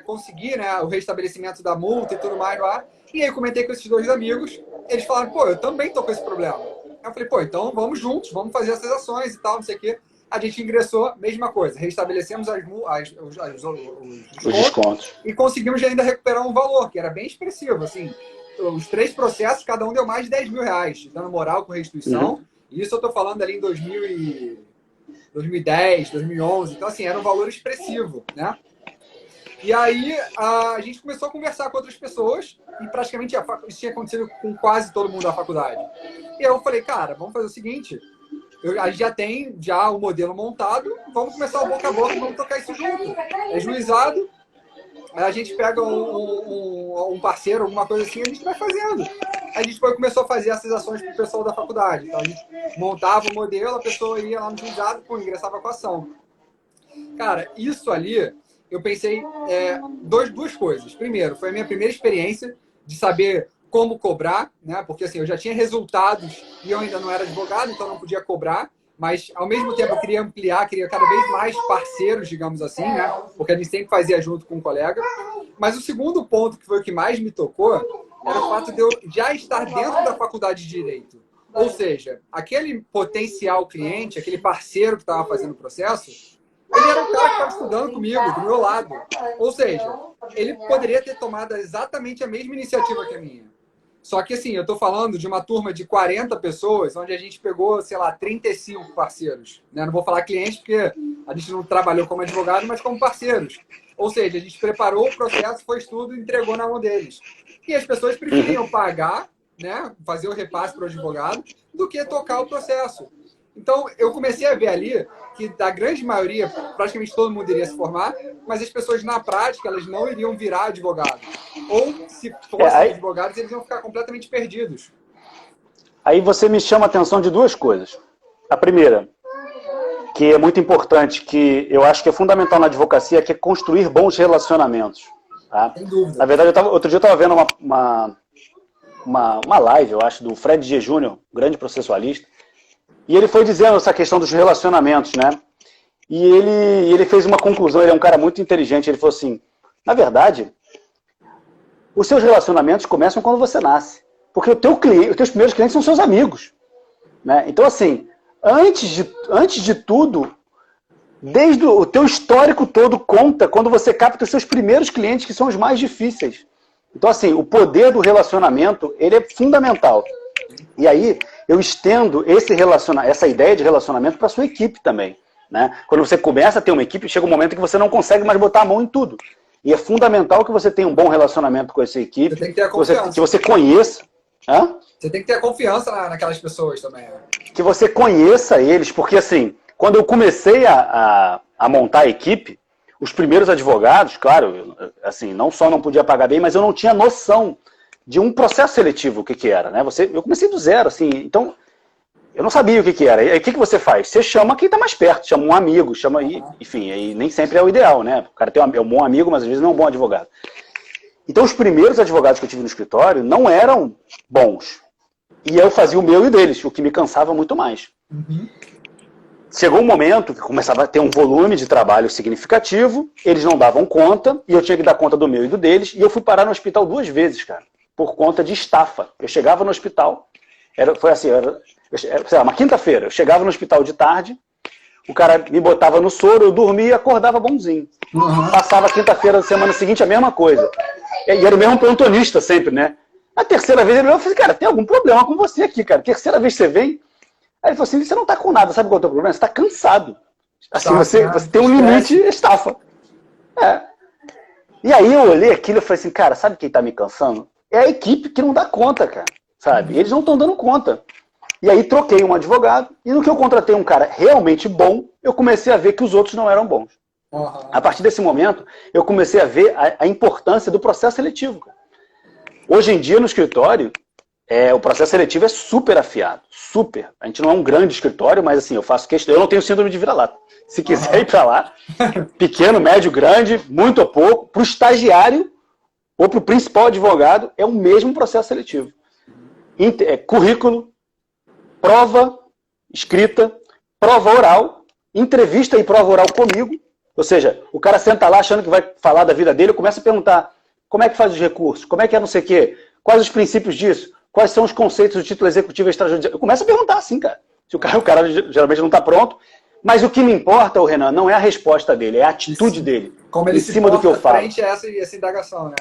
consegui, né, o restabelecimento da multa e tudo mais lá. E aí eu comentei com esses 2 amigos, eles falaram, pô, eu também tô com esse problema. Eu falei, pô, então vamos juntos, vamos fazer essas ações e tal, não sei o quê. A gente ingressou, mesma coisa, restabelecemos os descontos e conseguimos ainda recuperar um valor, que era bem expressivo, assim. Os 3 processos, cada um deu mais de 10 mil reais, dando moral com restituição. E isso eu tô falando ali em 2010, 2011, então assim, era um valor expressivo, né? E aí a gente começou a conversar com outras pessoas e praticamente isso tinha acontecido com quase todo mundo da faculdade. E aí eu falei, cara, vamos fazer o seguinte, a gente já tem o modelo montado, vamos começar o boca a boca, vamos tocar isso junto. É juizado, a gente pega um parceiro, alguma coisa assim, a gente vai fazendo. A gente começou a fazer essas ações para o pessoal da faculdade. Então a gente montava o modelo, a pessoa ia lá no juizado, ingressava com a ação. Cara, isso ali, eu pensei duas coisas. Primeiro, foi a minha primeira experiência de saber como cobrar, né? Porque assim, eu já tinha resultados e eu ainda não era advogado, então não podia cobrar. Mas, ao mesmo tempo, eu queria ampliar, queria cada vez mais parceiros, digamos assim, né? Porque a gente sempre fazia junto com um colega. Mas o segundo ponto, que foi o que mais me tocou, era o fato de eu já estar dentro da faculdade de Direito. Ou seja, aquele potencial cliente, aquele parceiro que estava fazendo o processo, ele era o cara que estava estudando comigo, do meu lado. Ou seja, ele poderia ter tomado exatamente a mesma iniciativa que a minha. Só que, assim, eu estou falando de uma turma de 40 pessoas, onde a gente pegou, sei lá, 35 parceiros. Né? Não vou falar clientes, porque a gente não trabalhou como advogado, mas como parceiros. Ou seja, a gente preparou o processo, foi estudo e entregou na mão deles. E as pessoas preferiam pagar, né, fazer o repasse para o advogado, do que tocar o processo. Então, eu comecei a ver ali que, da grande maioria, praticamente todo mundo iria se formar, mas as pessoas, na prática, elas não iriam virar advogado. Ou, se fossem advogados, eles iam ficar completamente perdidos. Aí você me chama a atenção de 2 coisas. A primeira, que é muito importante, que eu acho que é fundamental na advocacia, que é construir bons relacionamentos. Tá? Sem dúvida. Na verdade, outro dia eu estava vendo uma live, eu acho, do Fred G. Júnior, grande processualista, e ele foi dizendo essa questão dos relacionamentos, né? E ele fez uma conclusão, ele é um cara muito inteligente, ele falou assim, na verdade, os seus relacionamentos começam quando você nasce. Porque os teus primeiros clientes são seus amigos. Né? Então, assim, antes de tudo, desde o teu histórico todo conta quando você capta os seus primeiros clientes, que são os mais difíceis. Então, assim, o poder do relacionamento, ele é fundamental. E aí, eu estendo essa ideia de relacionamento para a sua equipe também. Né? Quando você começa a ter uma equipe, chega um momento que você não consegue mais botar a mão em tudo. E é fundamental que você tenha um bom relacionamento com essa equipe, você tem que ter a confiança. que você conheça. Você tem que ter a confiança naquelas pessoas também. Né? Que você conheça eles, porque assim, quando eu comecei a montar a equipe, os primeiros advogados, claro, assim, não só não podia pagar bem, mas eu não tinha noção de um processo seletivo, o que era, né? Eu comecei do zero, assim, então eu não sabia o que era. E aí o que você faz? Você chama quem está mais perto, chama um amigo, enfim, aí nem sempre é o ideal, né? O cara é um bom amigo, mas às vezes não é um bom advogado. Então os primeiros advogados que eu tive no escritório não eram bons. E eu fazia o meu e o deles, o que me cansava muito mais. Uhum. Chegou um momento que começava a ter um volume de trabalho significativo, eles não davam conta, e eu tinha que dar conta do meu e do deles, e eu fui parar no hospital 2 vezes, cara, por conta de estafa. Eu chegava no hospital, foi assim, sei lá, uma quinta-feira, eu chegava no hospital de tarde, o cara me botava no soro, eu dormia e acordava bonzinho. Uhum. Passava a quinta-feira da semana seguinte a mesma coisa. E era o mesmo plantonista sempre, né? A terceira vez ele olhou e falou, cara, tem algum problema com você aqui, cara. Terceira vez que você vem. Aí ele falou assim, você não tá com nada, sabe qual é o teu problema? Você tá cansado. Assim, você tem um limite, estafa. E aí eu olhei aquilo e falei assim, cara, sabe quem tá me cansando? É a equipe que não dá conta, cara. Sabe? Eles não estão dando conta. E aí troquei um advogado, e no que eu contratei um cara realmente bom, eu comecei a ver que os outros não eram bons. Uhum. A partir desse momento, eu comecei a ver a importância do processo seletivo, cara. Hoje em dia, no escritório, o processo seletivo é super afiado. Super. A gente não é um grande escritório, mas assim, eu faço questão. Eu não tenho síndrome de vira-lata. Se quiser ir para lá, pequeno, médio, grande, muito ou pouco, para o estagiário ou para o principal advogado, é o mesmo processo seletivo. currículo, prova escrita, prova oral, entrevista e prova oral comigo. Ou seja, o cara senta lá achando que vai falar da vida dele, eu começo a perguntar como é que faz os recursos, como é que é não sei o quê, quais os princípios disso, quais são os conceitos do título executivo extrajudicial. Eu começo a perguntar assim, cara. Se o cara geralmente não está pronto, mas o que me importa, o Renan, não é a resposta dele, é a atitude dele. Como ele em cima do que eu falo. Frente a essa indagação, né?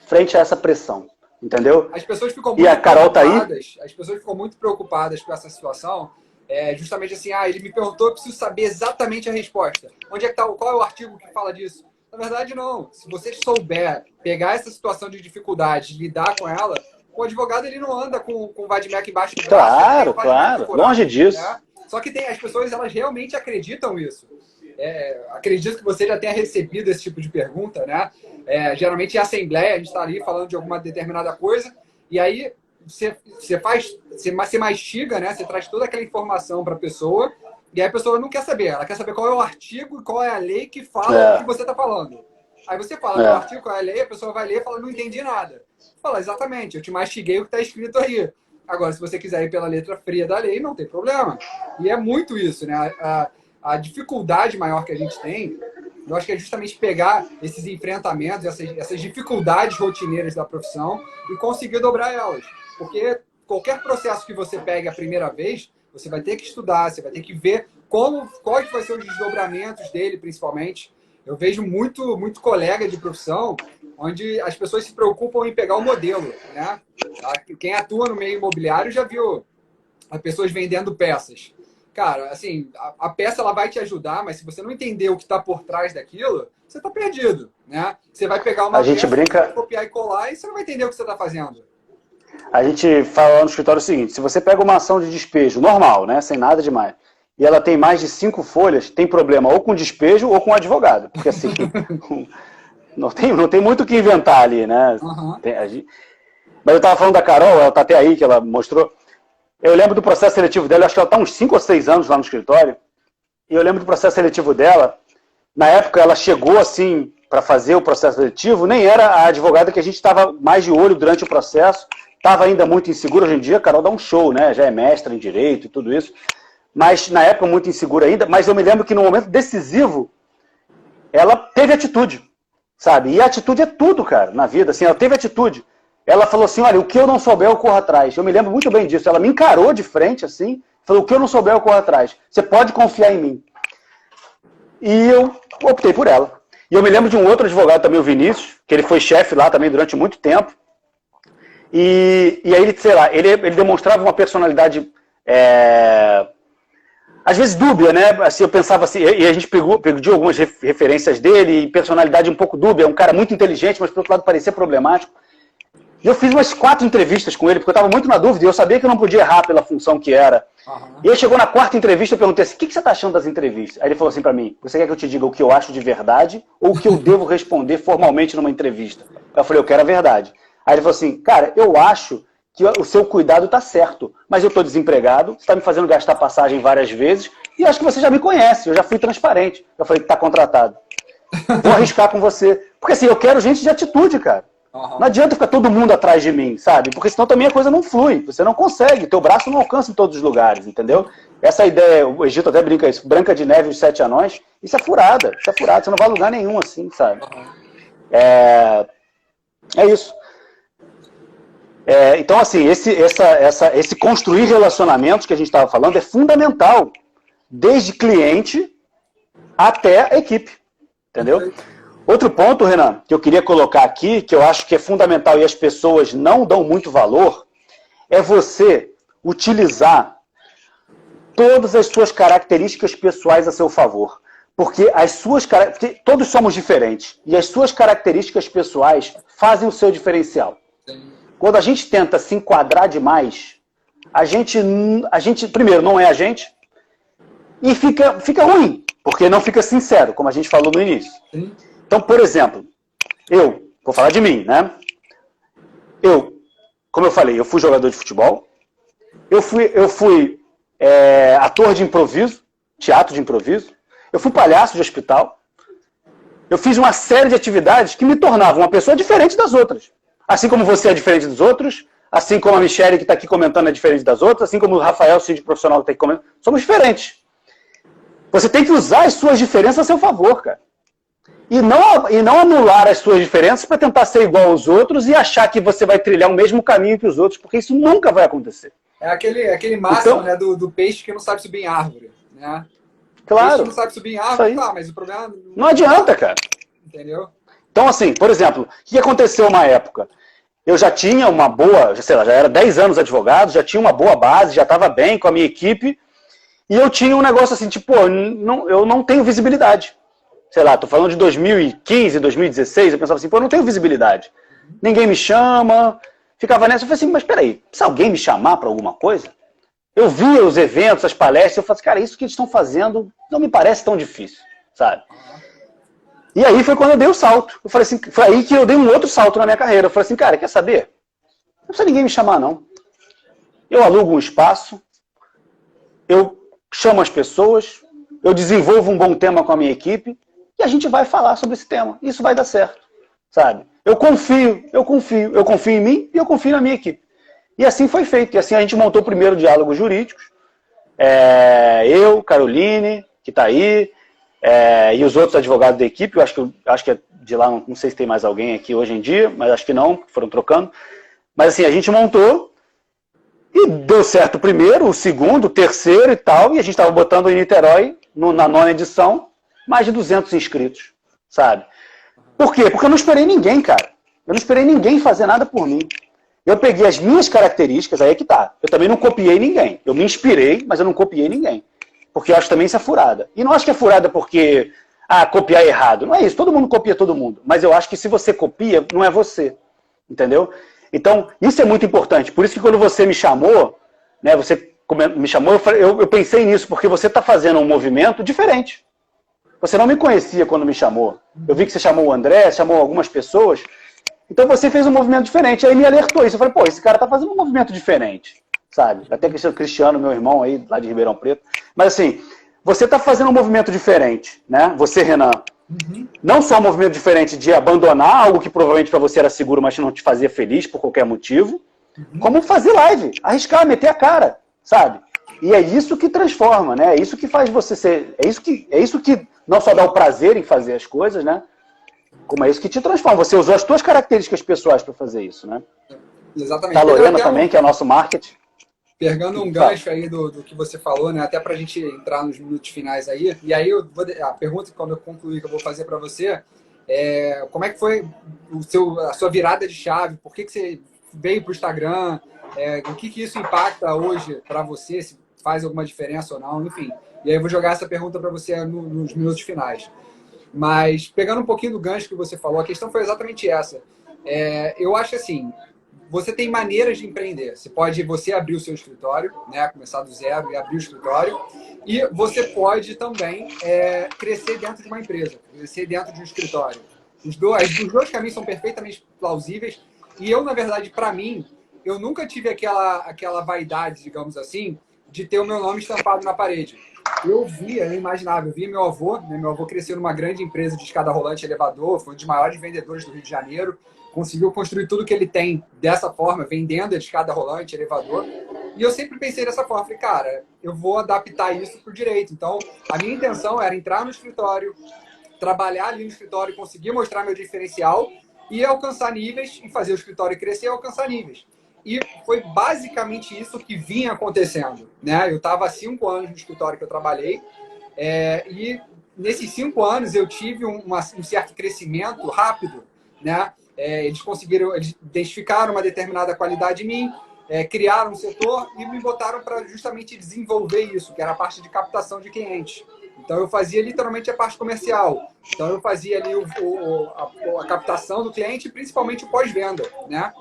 Frente a essa pressão, entendeu? As pessoas ficam muito preocupadas. As pessoas ficam muito preocupadas com essa situação. Justamente assim, ele me perguntou, eu preciso saber exatamente a resposta. Onde é que tá, qual é o artigo que fala disso? Na verdade, não. Se você souber pegar essa situação de dificuldade, lidar com ela, o advogado ele não anda com o vademec embaixo do braço. Claro. Longe disso. Né? Só que as pessoas, elas realmente acreditam nisso. Acredito que você já tenha recebido esse tipo de pergunta, né? Geralmente em assembleia, a gente está ali falando de alguma determinada coisa, e aí você mastiga, né? Você traz toda aquela informação para a pessoa, e aí a pessoa não quer saber. Ela quer saber qual é o artigo e qual é a lei que fala o que você está falando. Aí você fala qual é o artigo, qual é a lei, a pessoa vai ler e fala, não entendi nada. Fala, exatamente, eu te mastiguei o que está escrito aí. Agora, se você quiser ir pela letra fria da lei, não tem problema. E é muito isso, né? A dificuldade maior que a gente tem, eu acho que é justamente pegar esses enfrentamentos, essas dificuldades rotineiras da profissão e conseguir dobrar elas. Porque qualquer processo que você pegue a primeira vez, você vai ter que estudar, você vai ter que ver quais vão ser os desdobramentos dele, principalmente. Eu vejo muito colega de profissão onde as pessoas se preocupam em pegar o modelo, né? Quem atua no meio imobiliário já viu as pessoas vendendo peças. Cara, assim, a peça ela vai te ajudar, mas se você não entender o que está por trás daquilo, você está perdido, né? Você vai pegar uma peça, copiar e colar e você não vai entender o que você está fazendo. A gente fala lá no escritório o seguinte, se você pega uma ação de despejo normal, né, sem nada demais, e ela tem mais de 5 folhas, tem problema ou com despejo ou com advogado. Porque assim, não tem muito o que inventar ali, né? Uhum. Mas eu estava falando da Carol, ela está até aí, que ela mostrou. Eu lembro do processo seletivo dela, acho que ela está uns 5 ou 6 anos lá no escritório, e eu lembro do processo seletivo dela, na época ela chegou assim, para fazer o processo seletivo, nem era a advogada que a gente estava mais de olho durante o processo, estava ainda muito insegura. Hoje em dia a Carol dá um show, né? Já é mestra em direito e tudo isso, mas na época muito insegura ainda, mas eu me lembro que no momento decisivo, ela teve atitude, sabe? E a atitude é tudo, cara, na vida, assim, ela teve atitude. Ela falou assim, olha, o que eu não souber eu corro atrás. Eu me lembro muito bem disso. Ela me encarou de frente, assim, falou, o que eu não souber eu corro atrás. Você pode confiar em mim. E eu optei por ela. E eu me lembro de um outro advogado também, o Vinícius, que ele foi chefe lá também durante muito tempo. E aí ele, sei lá, ele demonstrava uma personalidade, às vezes dúbia, né? Assim, eu pensava assim, e a gente pediu algumas referências dele, e personalidade um pouco dúbia, um cara muito inteligente, mas por outro lado parecia problemático. E eu fiz umas 4 entrevistas com ele, porque eu estava muito na dúvida, e eu sabia que eu não podia errar pela função que era. Uhum. E aí chegou na 4ª entrevista, eu perguntei assim, o que você está achando das entrevistas? Aí ele falou assim para mim, você quer que eu te diga o que eu acho de verdade, ou o que eu devo responder formalmente numa entrevista? Eu falei, eu quero a verdade. Aí ele falou assim, cara, eu acho que o seu cuidado está certo, mas eu estou desempregado, você está me fazendo gastar passagem várias vezes, e acho que você já me conhece, eu já fui transparente. Eu falei, está contratado. Vou arriscar com você. Porque assim, eu quero gente de atitude, cara. Uhum. Não adianta ficar todo mundo atrás de mim, sabe? Porque senão também a coisa não flui. Você não consegue, teu braço não alcança em todos os lugares, entendeu? Essa ideia, o Egito até brinca isso, Branca de Neve e os 7 Anões, isso é furada, você não vai a lugar nenhum assim, sabe? Uhum. É isso. Então, assim, esse construir relacionamentos que a gente estava falando é fundamental, desde cliente até a equipe, entendeu? Outro ponto, Renan, que eu queria colocar aqui, que eu acho que é fundamental e as pessoas não dão muito valor, é você utilizar todas as suas características pessoais a seu favor. Porque todos somos diferentes, e as suas características pessoais fazem o seu diferencial. Quando a gente tenta se enquadrar demais, a gente primeiro, não é a gente, e fica ruim, porque não fica sincero, como a gente falou no início. Sim. Então, por exemplo, eu vou falar de mim, né? Como eu falei, eu fui jogador de futebol, eu fui ator de improviso, teatro de improviso, eu fui palhaço de hospital, eu fiz uma série de atividades que me tornavam uma pessoa diferente das outras. Assim como você é diferente dos outros, assim como a Michelle que está aqui comentando é diferente das outras, assim como o Rafael, síndico profissional, que está aqui comentando, somos diferentes. Você tem que usar as suas diferenças a seu favor, cara. E não anular as suas diferenças para tentar ser igual aos outros e achar que você vai trilhar o mesmo caminho que os outros, porque isso nunca vai acontecer. É aquele máximo, então, né, do peixe que não sabe subir em árvore, né? Claro. O peixe não sabe subir em árvore, tá, mas o problema... Não adianta, cara. Entendeu? Então, assim, por exemplo, o que aconteceu uma época? Eu já tinha uma boa, sei lá, já era 10 anos advogado, já tinha uma boa base, já estava bem com a minha equipe, e eu tinha um negócio assim, tipo, eu não tenho visibilidade. Sei lá, tô falando de 2015, 2016, eu pensava assim, pô, eu não tenho visibilidade. Ninguém me chama, ficava nessa, eu falei assim, mas peraí, precisa alguém me chamar para alguma coisa? Eu via os eventos, as palestras, eu falei assim, cara, isso que eles estão fazendo não me parece tão difícil, sabe? E aí foi quando eu dei o salto. Eu falei assim, foi aí que eu dei um outro salto na minha carreira. Eu falei assim, cara, quer saber? Não precisa ninguém me chamar, não. Eu alugo um espaço, eu chamo as pessoas, eu desenvolvo um bom tema com a minha equipe e a gente vai falar sobre esse tema. Isso vai dar certo, sabe? Eu confio em mim e eu confio na minha equipe. E assim foi feito. E assim a gente montou o primeiro Diálogos Jurídicos. Eu, Caroline, que está aí, e os outros advogados da equipe, eu acho que de lá, não sei se tem mais alguém aqui hoje em dia, mas acho que não, foram trocando. Mas assim, a gente montou e deu certo o primeiro, o segundo, o terceiro e tal, e a gente estava botando em Niterói, na 9ª edição, mais de 200 inscritos, sabe? Por quê? Porque eu não esperei ninguém, cara. Eu não esperei ninguém fazer nada por mim. Eu peguei as minhas características, aí é que tá. Eu também não copiei ninguém. Eu me inspirei, mas eu não copiei ninguém. Porque eu acho também isso é furada. E não acho que é furada porque, copiar é errado. Não é isso, todo mundo copia todo mundo. Mas eu acho que se você copia, não é você. Entendeu? Então, isso é muito importante. Por isso que quando você me chamou, né, você me chamou, eu pensei nisso, porque você está fazendo um movimento diferente. Você não me conhecia quando me chamou. Eu vi que você chamou o André, chamou algumas pessoas. Então você fez um movimento diferente. Aí me alertou isso. Eu falei, pô, esse cara tá fazendo um movimento diferente. Sabe? Até que o Cristiano, meu irmão aí, lá de Ribeirão Preto. Mas assim, você tá fazendo um movimento diferente, né? Você, Renan. Não só um movimento diferente de abandonar algo que provavelmente para você era seguro, mas que não te fazia feliz por qualquer motivo. Como fazer live, arriscar, meter a cara, sabe? E é isso que transforma, né? É isso que faz você ser... É isso que não só dá o prazer em fazer as coisas, né? Como é isso que te transforma. Você usou as suas características pessoais para fazer isso, né? Exatamente. Tá a Lorena também, que é nosso marketing. Pegando um gancho aí do que você falou, né? Até para a gente entrar nos minutos finais aí. E aí a pergunta, quando eu concluir, que eu vou fazer para você, como é que foi a sua virada de chave? Por que você veio para o Instagram? O que isso impacta hoje para você? Se faz alguma diferença ou não? Enfim. E aí eu vou jogar essa pergunta para você nos minutos finais. Mas, pegando um pouquinho do gancho que você falou, a questão foi exatamente essa. Eu acho assim, você tem maneiras de empreender. Você pode abrir o seu escritório, né, começar do zero e abrir o escritório. E você pode também crescer dentro de uma empresa, crescer dentro de um escritório. Os dois caminhos são perfeitamente plausíveis. E eu, na verdade, para mim, eu nunca tive aquela vaidade, digamos assim, de ter o meu nome estampado na parede. Eu imaginava, eu via meu avô, né? Meu avô cresceu numa grande empresa de escada rolante e elevador, foi um dos maiores vendedores do Rio de Janeiro, conseguiu construir tudo que ele tem dessa forma, vendendo de escada rolante, elevador. E eu sempre pensei dessa forma, falei, cara, eu vou adaptar isso para o direito. Então, a minha intenção era entrar no escritório, trabalhar ali no escritório, conseguir mostrar meu diferencial e alcançar níveis, e fazer o escritório crescer e alcançar níveis. E foi basicamente isso que vinha acontecendo, né? Eu estava há 5 anos no escritório que eu trabalhei, e nesses 5 anos eu tive um certo crescimento rápido, né? Eles identificaram uma determinada qualidade em mim, criaram um setor e me botaram para justamente desenvolver isso, que era a parte de captação de clientes. Então eu fazia literalmente a parte comercial. Então eu fazia ali a captação do cliente e principalmente o pós-venda, né?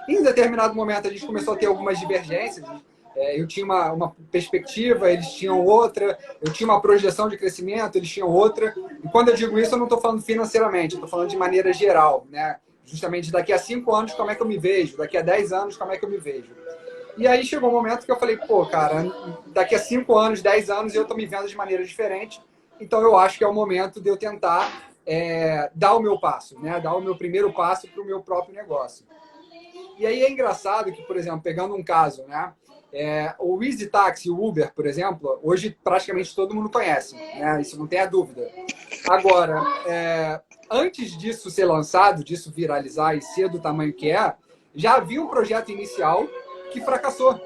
Em determinado momento, a gente começou a ter algumas divergências. Eu tinha uma perspectiva, eles tinham outra. Eu tinha uma projeção de crescimento, eles tinham outra. E quando eu digo isso, eu não estou falando financeiramente, eu estou falando de maneira geral, né? Justamente daqui a 5 anos, como é que eu me vejo? Daqui a 10 anos, como é que eu me vejo? E aí chegou um momento que eu falei, pô, cara, daqui a 5 anos, 10 anos, eu estou me vendo de maneira diferente. Então eu acho que é o momento de eu tentar dar o meu passo, né? Dar o meu primeiro passo para o meu próprio negócio. E aí é engraçado que, por exemplo, pegando um caso, né? O Easy Taxi e o Uber, por exemplo, hoje praticamente todo mundo conhece, né? Isso não tem a dúvida. Agora, antes disso ser lançado, disso viralizar e ser do tamanho que é, já havia um projeto inicial que fracassou.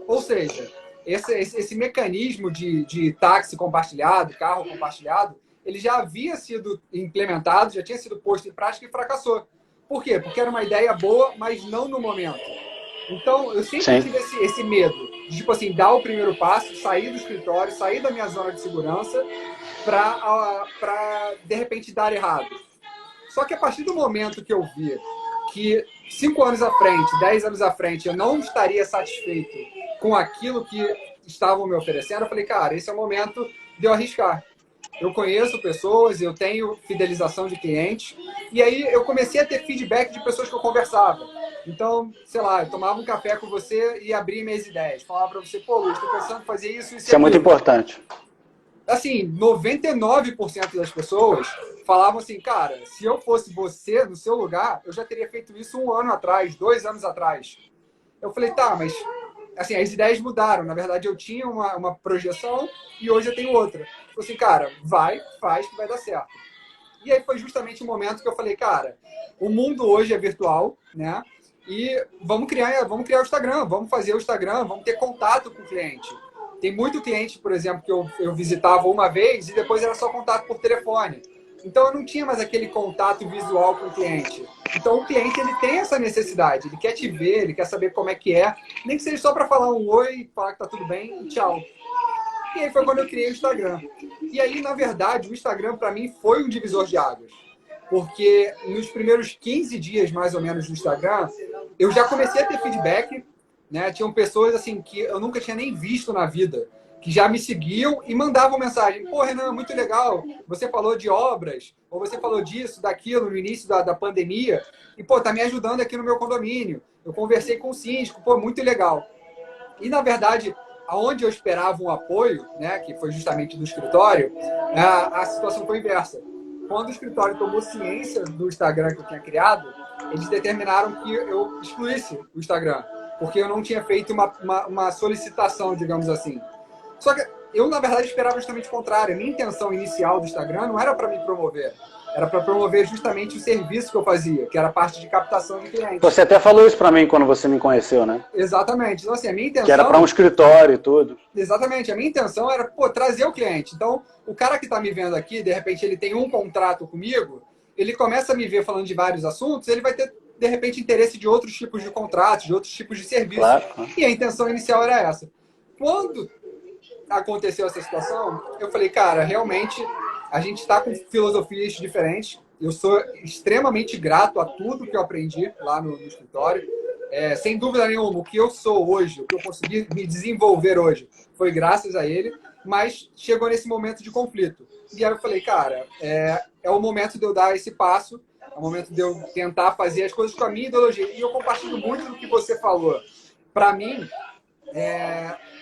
Ou seja, esse mecanismo de táxi compartilhado, carro compartilhado, ele já havia sido implementado, já tinha sido posto em prática e fracassou. Por quê? Porque era uma ideia boa, mas não no momento. Então, eu sempre tive esse medo de, tipo assim, dar o primeiro passo, sair do escritório, sair da minha zona de segurança para de repente, dar errado. Só que a partir do momento que eu vi que 5 anos à frente, 10 anos à frente, eu não estaria satisfeito com aquilo que estavam me oferecendo, eu falei, cara, esse é o momento de eu arriscar. Eu conheço pessoas, eu tenho fidelização de clientes, e aí eu comecei a ter feedback de pessoas que eu conversava. Então, sei lá, eu tomava um café com você e abria minhas ideias. Falava para você, pô, Luiz, estou pensando em fazer isso e isso. Isso é muito importante. Assim, 99% das pessoas falavam assim, cara, se eu fosse você no seu lugar, eu já teria feito isso 1 ano atrás, 2 anos atrás. Eu falei, tá, mas assim, as ideias mudaram. Na verdade, eu tinha uma projeção e hoje eu tenho outra. Eu falei assim, cara, faz que vai dar certo. E aí foi justamente o momento que eu falei, cara, o mundo hoje é virtual, né? E vamos criar o Instagram, vamos fazer o Instagram, vamos ter contato com o cliente. Tem muito cliente, por exemplo, que eu visitava uma vez e depois era só contato por telefone. Então eu não tinha mais aquele contato visual com o cliente. Então o cliente ele tem essa necessidade, ele quer te ver, ele quer saber como é que é, nem que seja só para falar um oi, falar que tá tudo bem e tchau. E aí foi quando eu criei o Instagram. E aí, na verdade, o Instagram para mim foi um divisor de águas. Porque nos primeiros 15 dias, mais ou menos, do Instagram, eu já comecei a ter feedback, né? Tinham pessoas assim que eu nunca tinha nem visto na vida, que já me seguiam e mandavam mensagem. Pô, Renan, muito legal. Você falou de obras, ou você falou disso, daquilo, no início da pandemia. E, pô, tá me ajudando aqui no meu condomínio. Eu conversei com o síndico, pô, muito legal. E, na verdade, aonde eu esperava um apoio, né, que foi justamente do escritório, a situação foi inversa. Quando o escritório tomou ciência do Instagram que eu tinha criado, eles determinaram que eu excluísse o Instagram, porque eu não tinha feito uma solicitação, digamos assim. Só que eu, na verdade, esperava justamente o contrário. A minha intenção inicial do Instagram não era para me promover. Era para promover justamente o serviço que eu fazia, que era a parte de captação de clientes. Você até falou isso para mim quando você me conheceu, né? Exatamente. Então, assim, a minha intenção... Que era para um escritório e tudo. Exatamente. A minha intenção era, pô, trazer o cliente. Então, o cara que está me vendo aqui, de repente, ele tem um contrato comigo, ele começa a me ver falando de vários assuntos, ele vai ter, de repente, interesse de outros tipos de contratos, de outros tipos de serviços. Claro. E a intenção inicial era essa. Quando aconteceu essa situação, eu falei, cara, realmente a gente está com filosofias diferentes. Eu sou extremamente grato a tudo que eu aprendi lá no escritório. Sem dúvida nenhuma, o que eu sou hoje, o que eu consegui me desenvolver hoje, foi graças a ele, mas chegou nesse momento de conflito. E aí eu falei, cara, é o momento de eu dar esse passo, é o momento de eu tentar fazer as coisas com a minha ideologia. E eu compartilho muito do que você falou. Para mim,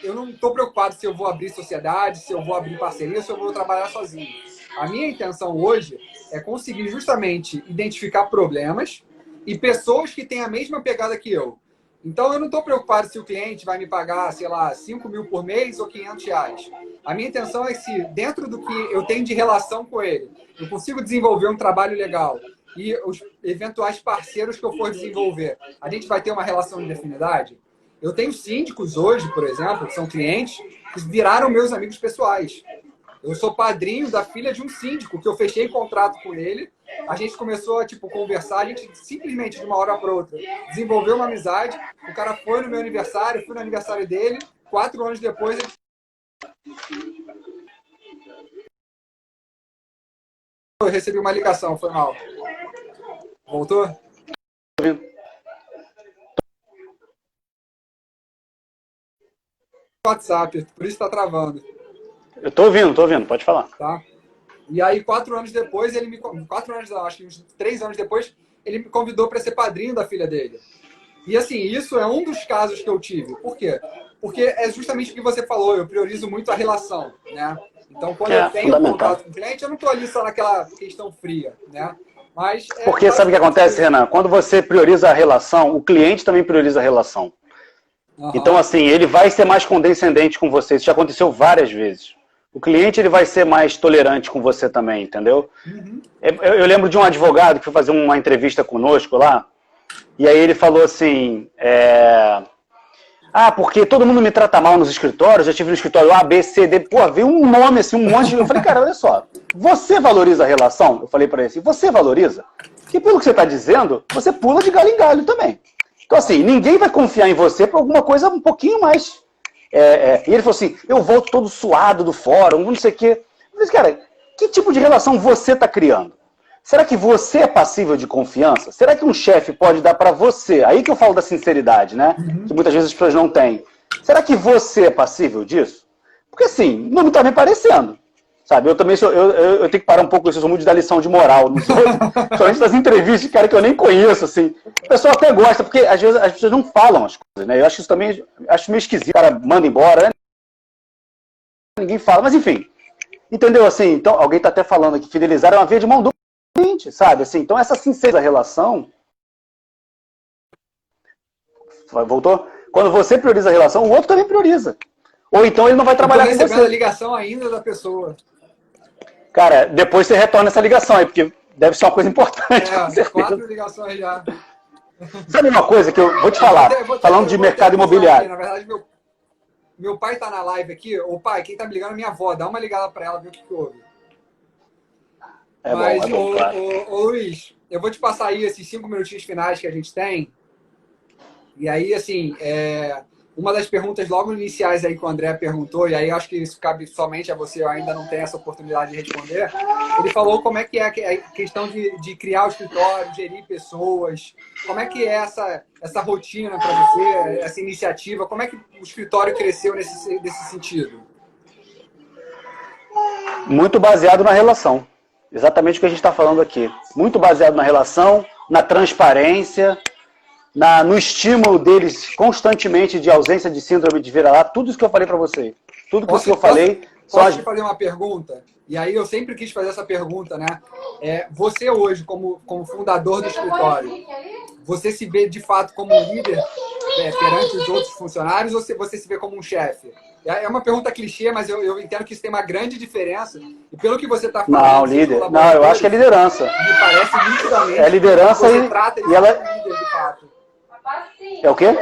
eu não estou preocupado se eu vou abrir sociedade, se eu vou abrir parceria, se eu vou trabalhar sozinho. A minha intenção hoje é conseguir justamente identificar problemas e pessoas que têm a mesma pegada que eu. Então, eu não estou preocupado se o cliente vai me pagar, sei lá, 5 mil por mês ou 500 reais. A minha intenção é se, dentro do que eu tenho de relação com ele, eu consigo desenvolver um trabalho legal e os eventuais parceiros que eu for desenvolver, a gente vai ter uma relação de afinidade. Eu tenho síndicos hoje, por exemplo, que são clientes, que viraram meus amigos pessoais. Eu sou padrinho da filha de um síndico, que eu fechei contrato com ele. A gente começou a conversar, a gente simplesmente, de uma hora para outra, desenvolveu uma amizade. O cara foi no meu aniversário, eu fui no aniversário dele. 4 anos depois, eu recebi uma ligação, foi mal. Voltou? WhatsApp, por isso está travando. Eu tô ouvindo, pode falar. Tá? E aí, 4 anos depois, ele me... 4 anos, acho que uns 3 anos depois, ele me convidou para ser padrinho da filha dele. E assim, isso é um dos casos que eu tive. Por quê? Porque é justamente o que você falou, eu priorizo muito a relação, né? Então, quando eu tenho um contrato com o cliente, eu não estou ali só naquela questão fria, né? Mas Porque sabe o que acontece, Renan? Quando você prioriza a relação, o cliente também prioriza a relação. Então, assim, ele vai ser mais condescendente com você. Isso já aconteceu várias vezes. O cliente ele vai ser mais tolerante com você também, entendeu? Eu lembro de um advogado que foi fazer uma entrevista conosco lá, e aí ele falou assim, porque todo mundo me trata mal nos escritórios, já tive no escritório A, B, C, D, pô, veio um nome assim, um monte de... Eu falei, cara, olha só, você valoriza a relação? Eu falei pra ele assim, você valoriza? Porque pelo que você tá dizendo, você pula de galho em galho também. Então assim, ninguém vai confiar em você por alguma coisa um pouquinho mais... E ele falou assim, eu volto todo suado do fórum, não sei o quê. Eu falei, cara, que tipo de relação você está criando? Será que você é passível de confiança? Será que um chefe pode dar para você? Aí que eu falo da sinceridade, né? Que muitas vezes as pessoas não têm. Será que você é passível disso? Porque assim, não me está me parecendo. Sabe, eu também eu tenho que parar um pouco, eu sou muito da lição de moral, não sou, somente das entrevistas de cara que eu nem conheço, assim. O pessoal até gosta, porque às vezes as pessoas não falam as coisas, né? Eu acho isso também, acho meio esquisito, o cara manda embora, né? Ninguém fala, mas enfim. Entendeu, assim, então, alguém tá até falando que fidelizar é uma via de mão dupla, sabe, assim, então essa sinceridade da relação... Voltou? Quando você prioriza a relação, o outro também prioriza. Ou então ele não vai trabalhar com você. A ligação ainda da pessoa. Cara, depois você retorna essa ligação aí, porque deve ser uma coisa importante. 4 ligações já. Sabe uma coisa que eu vou te falar? Falando de mercado imobiliário. Na verdade, meu pai tá na live aqui. Ô pai, quem tá me ligando é minha avó. Dá uma ligada pra ela, ver o que houve. Mas, bom, claro. Ô Luiz, eu vou te passar aí esses 5 minutinhos finais que a gente tem. E aí, assim, uma das perguntas logo iniciais aí que o André perguntou, e aí acho que isso cabe somente a você, eu ainda não tenho essa oportunidade de responder. Ele falou como é que é a questão de criar o escritório, gerir pessoas, como é que é essa rotina para você, essa iniciativa, como é que o escritório cresceu nesse sentido? Muito baseado na relação. Exatamente o que a gente está falando aqui. Muito baseado na relação, na transparência, no estímulo deles constantemente de ausência de síndrome de vira-lata, tudo isso que eu falei para você. Tudo isso que eu falei... Posso te fazer uma pergunta? E aí eu sempre quis fazer essa pergunta, né? Você hoje, como fundador do escritório, você se vê de fato como um líder perante os outros funcionários ou você se vê como um chefe? É uma pergunta clichê, mas eu entendo que isso tem uma grande diferença. E pelo que você está falando... Não, líder. Não, eu acho que é liderança. Me parece nitidamente. É liderança você trata isso ela... como líder, de fato. É o quê?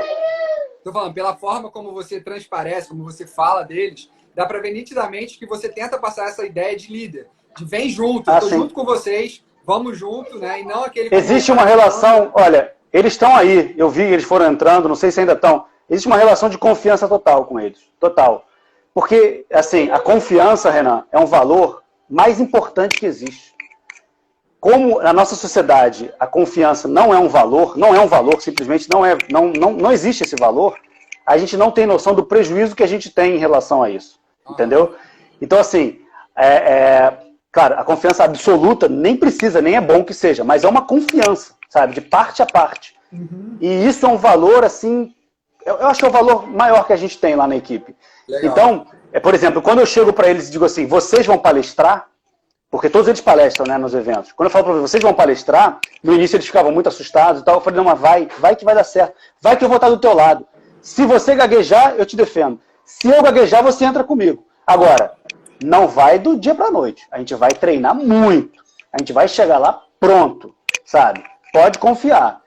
Estou falando, pela forma como você transparece, como você fala deles, dá para ver nitidamente que você tenta passar essa ideia de líder. De vem junto, estou junto com vocês, vamos junto, né? E não aquele... Existe uma relação, olha, eles estão aí, eu vi, eles foram entrando, não sei se ainda estão. Existe uma relação de confiança total com eles, total. Porque, assim, a confiança, Renan, é um valor mais importante que existe. Como na nossa sociedade a confiança não é um valor, simplesmente não existe esse valor, a gente não tem noção do prejuízo que a gente tem em relação a isso, entendeu? Então, assim, claro, a confiança absoluta nem precisa, nem é bom que seja, mas é uma confiança, sabe, de parte a parte. E isso é um valor, assim, eu acho que é o valor maior que a gente tem lá na equipe. Legal. Então, por exemplo, quando eu chego para eles e digo assim, vocês vão palestrar, porque todos eles palestram, né, nos eventos. Quando eu falo para vocês vão palestrar, no início eles ficavam muito assustados e tal. Eu falei, não, mas vai que vai dar certo. Vai que eu vou estar do teu lado. Se você gaguejar, eu te defendo. Se eu gaguejar, você entra comigo. Agora, não vai do dia para a noite. A gente vai treinar muito. A gente vai chegar lá pronto, sabe? Pode confiar.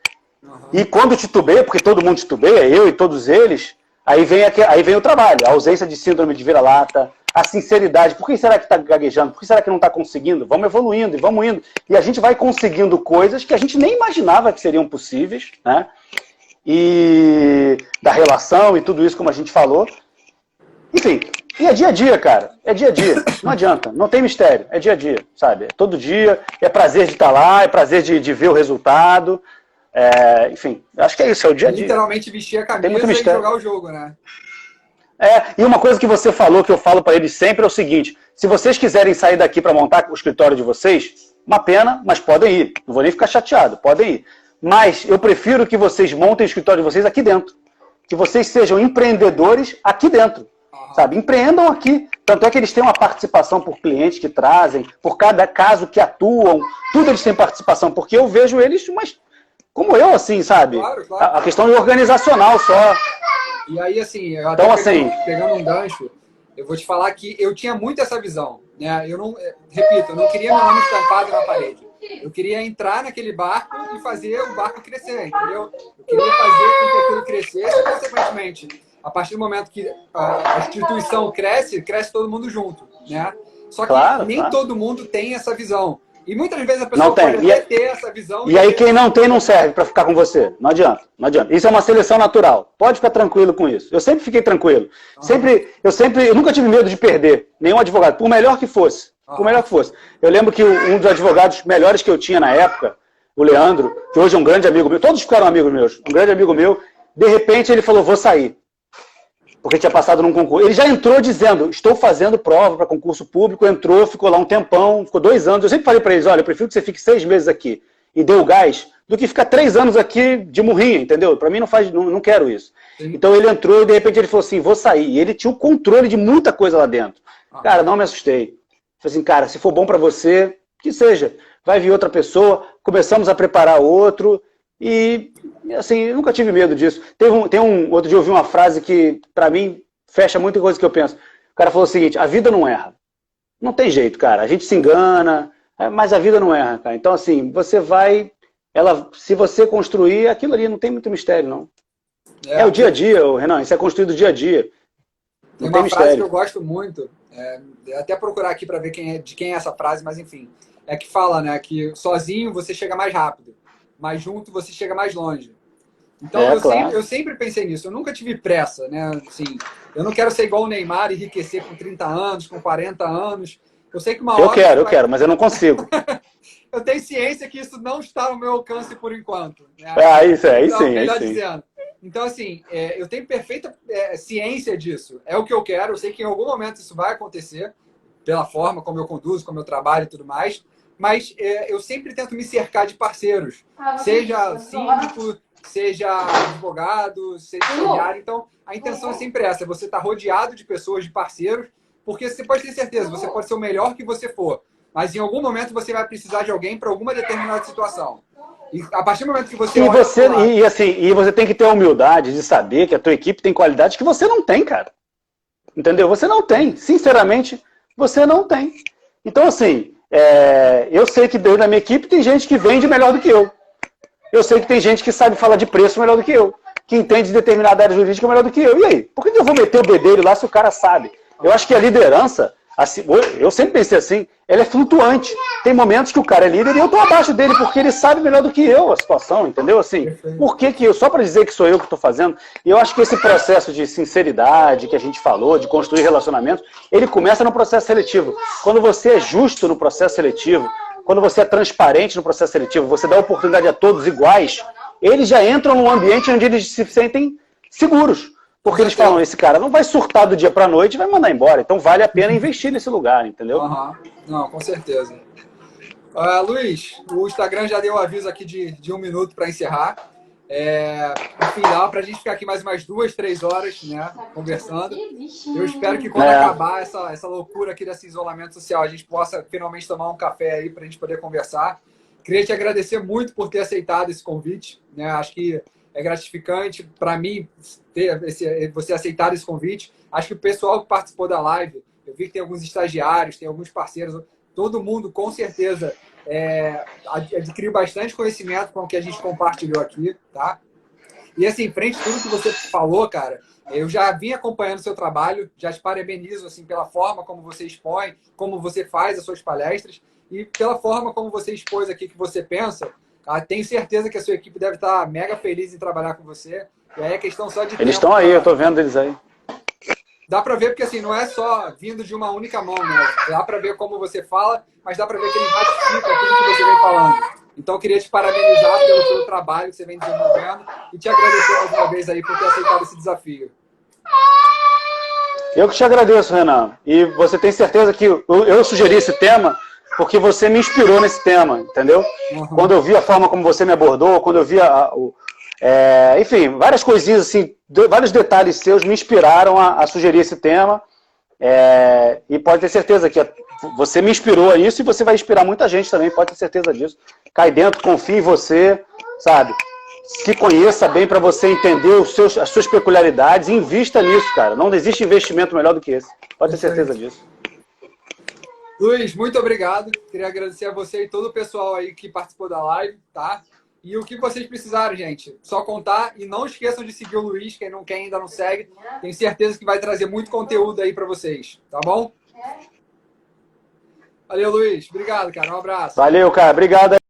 E quando titubeia, porque todo mundo titubeia, eu e todos eles, aí vem o trabalho. A ausência de síndrome de vira-lata, a sinceridade. Por que será que está gaguejando? Por que será que não está conseguindo? Vamos evoluindo e vamos indo. E a gente vai conseguindo coisas que a gente nem imaginava que seriam possíveis, né? E da relação e tudo isso, como a gente falou. Enfim, e é dia a dia, cara. É dia a dia. Não adianta. Não tem mistério. É dia a dia, sabe? É todo dia. É prazer de estar lá, é prazer de ver o resultado. Enfim, acho que é isso, é o dia a dia. Literalmente vestir a camisa e jogar o jogo, né? E uma coisa que você falou, que eu falo para eles sempre, é o seguinte: se vocês quiserem sair daqui para montar o escritório de vocês, uma pena, mas podem ir. Não vou nem ficar chateado, podem ir. Mas eu prefiro que vocês montem o escritório de vocês aqui dentro. Que vocês sejam empreendedores aqui dentro. sabe? Empreendam aqui. Tanto é que eles têm uma participação por clientes que trazem, por cada caso que atuam, tudo eles têm participação, porque eu vejo eles, mas como eu, assim, sabe? Claro, claro. A questão é organizacional só. E aí, assim, eu então, até assim, pegando um gancho, eu vou te falar que eu tinha muito essa visão, né? Eu não, repito, eu não queria meu nome estampado na parede. Eu queria entrar naquele barco e fazer o barco crescer, entendeu? Eu queria fazer com que aquilo crescesse e, consequentemente, a partir do momento que a instituição cresce, cresce todo mundo junto, né? Só que nem todo mundo tem essa visão. E muitas vezes a pessoa pode até ter essa visão. E aí quem não tem não serve para ficar com você. Não adianta, não adianta. Isso é uma seleção natural. Pode ficar tranquilo com isso. Eu sempre fiquei tranquilo. Eu nunca tive medo de perder nenhum advogado, por melhor que fosse. Por melhor que fosse. Eu lembro que um dos advogados melhores que eu tinha na época, o Leandro, que hoje é um grande amigo meu, todos ficaram amigos meus, um grande amigo meu, de repente ele falou, vou sair. Porque tinha passado num concurso. Ele já entrou dizendo, estou fazendo prova para concurso público, entrou, ficou lá um tempão, ficou 2 anos. Eu sempre falei para eles, olha, eu prefiro que você fique 6 meses aqui e dê o gás, do que ficar 3 anos aqui de murrinha, entendeu? Para mim não quero isso. Sim. Então ele entrou e de repente ele falou assim, vou sair. E ele tinha o controle de muita coisa lá dentro. Cara, não me assustei. Falei assim, cara, se for bom para você, que seja. Vai vir outra pessoa, começamos a preparar outro... E, assim, eu nunca tive medo disso. Outro dia eu ouvi uma frase que, pra mim, fecha muita coisa que eu penso. O cara falou o seguinte, a vida não erra. Não tem jeito, cara. A gente se engana, mas a vida não erra, cara. Então, assim, você vai... se você construir, aquilo ali não tem muito mistério, não. É o dia a dia, Renan. Isso é construído dia a dia. Não tem mistério. Frase que eu gosto muito, até procurar aqui pra ver de quem é essa frase, mas enfim. É que fala, né, que sozinho você chega mais rápido. Mas junto você chega mais longe. Então eu sempre pensei nisso. Eu nunca tive pressa, né? Assim, eu não quero ser igual o Neymar, enriquecer com 30 anos, com 40 anos. Eu sei que uma hora... Eu quero, mas eu não consigo. Eu tenho ciência que isso não está no meu alcance por enquanto. Né? Isso é, então, melhor dizendo. Então, assim, eu tenho perfeita ciência disso. É o que eu quero. Eu sei que em algum momento isso vai acontecer, pela forma como eu conduzo, como eu trabalho e tudo mais. Mas eu sempre tento me cercar de parceiros, seja síndico, seja advogado, seja estagiário. Então, a intenção é sempre essa, você estar rodeado de pessoas, de parceiros, porque você pode ter certeza, você pode ser o melhor que você for, mas em algum momento você vai precisar de alguém para alguma determinada situação. E a partir do momento que você... E você tem que ter a humildade de saber que a tua equipe tem qualidades que você não tem, cara. Entendeu? Você não tem. Sinceramente, você não tem. Então, assim... eu sei que dentro da minha equipe tem gente que vende melhor do que eu. Eu sei que tem gente que sabe falar de preço melhor do que eu. Que entende de determinada área jurídica melhor do que eu. E aí? Por que eu vou meter o bedelho lá se o cara sabe? Eu acho que a liderança, assim, eu sempre pensei assim, ela é flutuante. Tem momentos que o cara é líder e eu estou abaixo dele, porque ele sabe melhor do que eu a situação, entendeu? Assim, por que eu, só para dizer que sou eu que estou fazendo, e eu acho que esse processo de sinceridade que a gente falou, de construir relacionamentos, ele começa no processo seletivo. Quando você é justo no processo seletivo, quando você é transparente no processo seletivo, você dá oportunidade a todos iguais, eles já entram num ambiente onde eles se sentem seguros. Porque eles falam, esse cara não vai surtar do dia para a noite e vai mandar embora. Então vale a pena investir nesse lugar, entendeu? Não, com certeza. Luiz, o Instagram já deu um aviso aqui de 1 minuto para encerrar. Enfim, dá para a gente ficar aqui mais umas 2, 3 horas, né, conversando. Eu espero que quando acabar essa loucura aqui desse isolamento social, a gente possa finalmente tomar um café aí para a gente poder conversar. Queria te agradecer muito por ter aceitado esse convite, né? Acho que é gratificante para mim você aceitar esse convite. Acho que o pessoal que participou da live, eu vi que tem alguns estagiários, tem alguns parceiros, todo mundo com certeza adquiriu bastante conhecimento com o que a gente compartilhou aqui, tá? E assim, frente a tudo que você falou, cara, eu já vim acompanhando o seu trabalho, já te parabenizo assim, pela forma como você expõe, como você faz as suas palestras e pela forma como você expôs aqui que você pensa. Tenho certeza que a sua equipe deve estar mega feliz em trabalhar com você. E aí é questão só de... Eles estão aí, eu tô vendo eles aí. Dá pra ver, porque assim, não é só vindo de uma única mão, né? Dá pra ver como você fala, mas dá pra ver que ele ratifica aquilo que você vem falando. Então eu queria te parabenizar pelo seu trabalho que você vem desenvolvendo e te agradecer mais uma vez aí por ter aceitado esse desafio. Eu que te agradeço, Renan. E você tem certeza que eu sugeri esse tema porque você me inspirou nesse tema, entendeu? Quando eu vi a forma como você me abordou, quando eu vi Enfim, várias coisinhas assim, vários detalhes seus me inspiraram a sugerir esse tema. E pode ter certeza que você me inspirou a isso e você vai inspirar muita gente também, pode ter certeza disso. Cai dentro, confie em você, sabe? Se conheça bem para você entender as suas peculiaridades e invista nisso, cara. Não existe investimento melhor do que esse. Pode ter certeza disso. Luiz, muito obrigado. Queria agradecer a você e todo o pessoal aí que participou da live, tá? E o que vocês precisarem, gente, só contar. E não esqueçam de seguir o Luiz, quem ainda não segue. Tenho certeza que vai trazer muito conteúdo aí para vocês, tá bom? Valeu, Luiz. Obrigado, cara. Um abraço. Valeu, cara. Obrigado.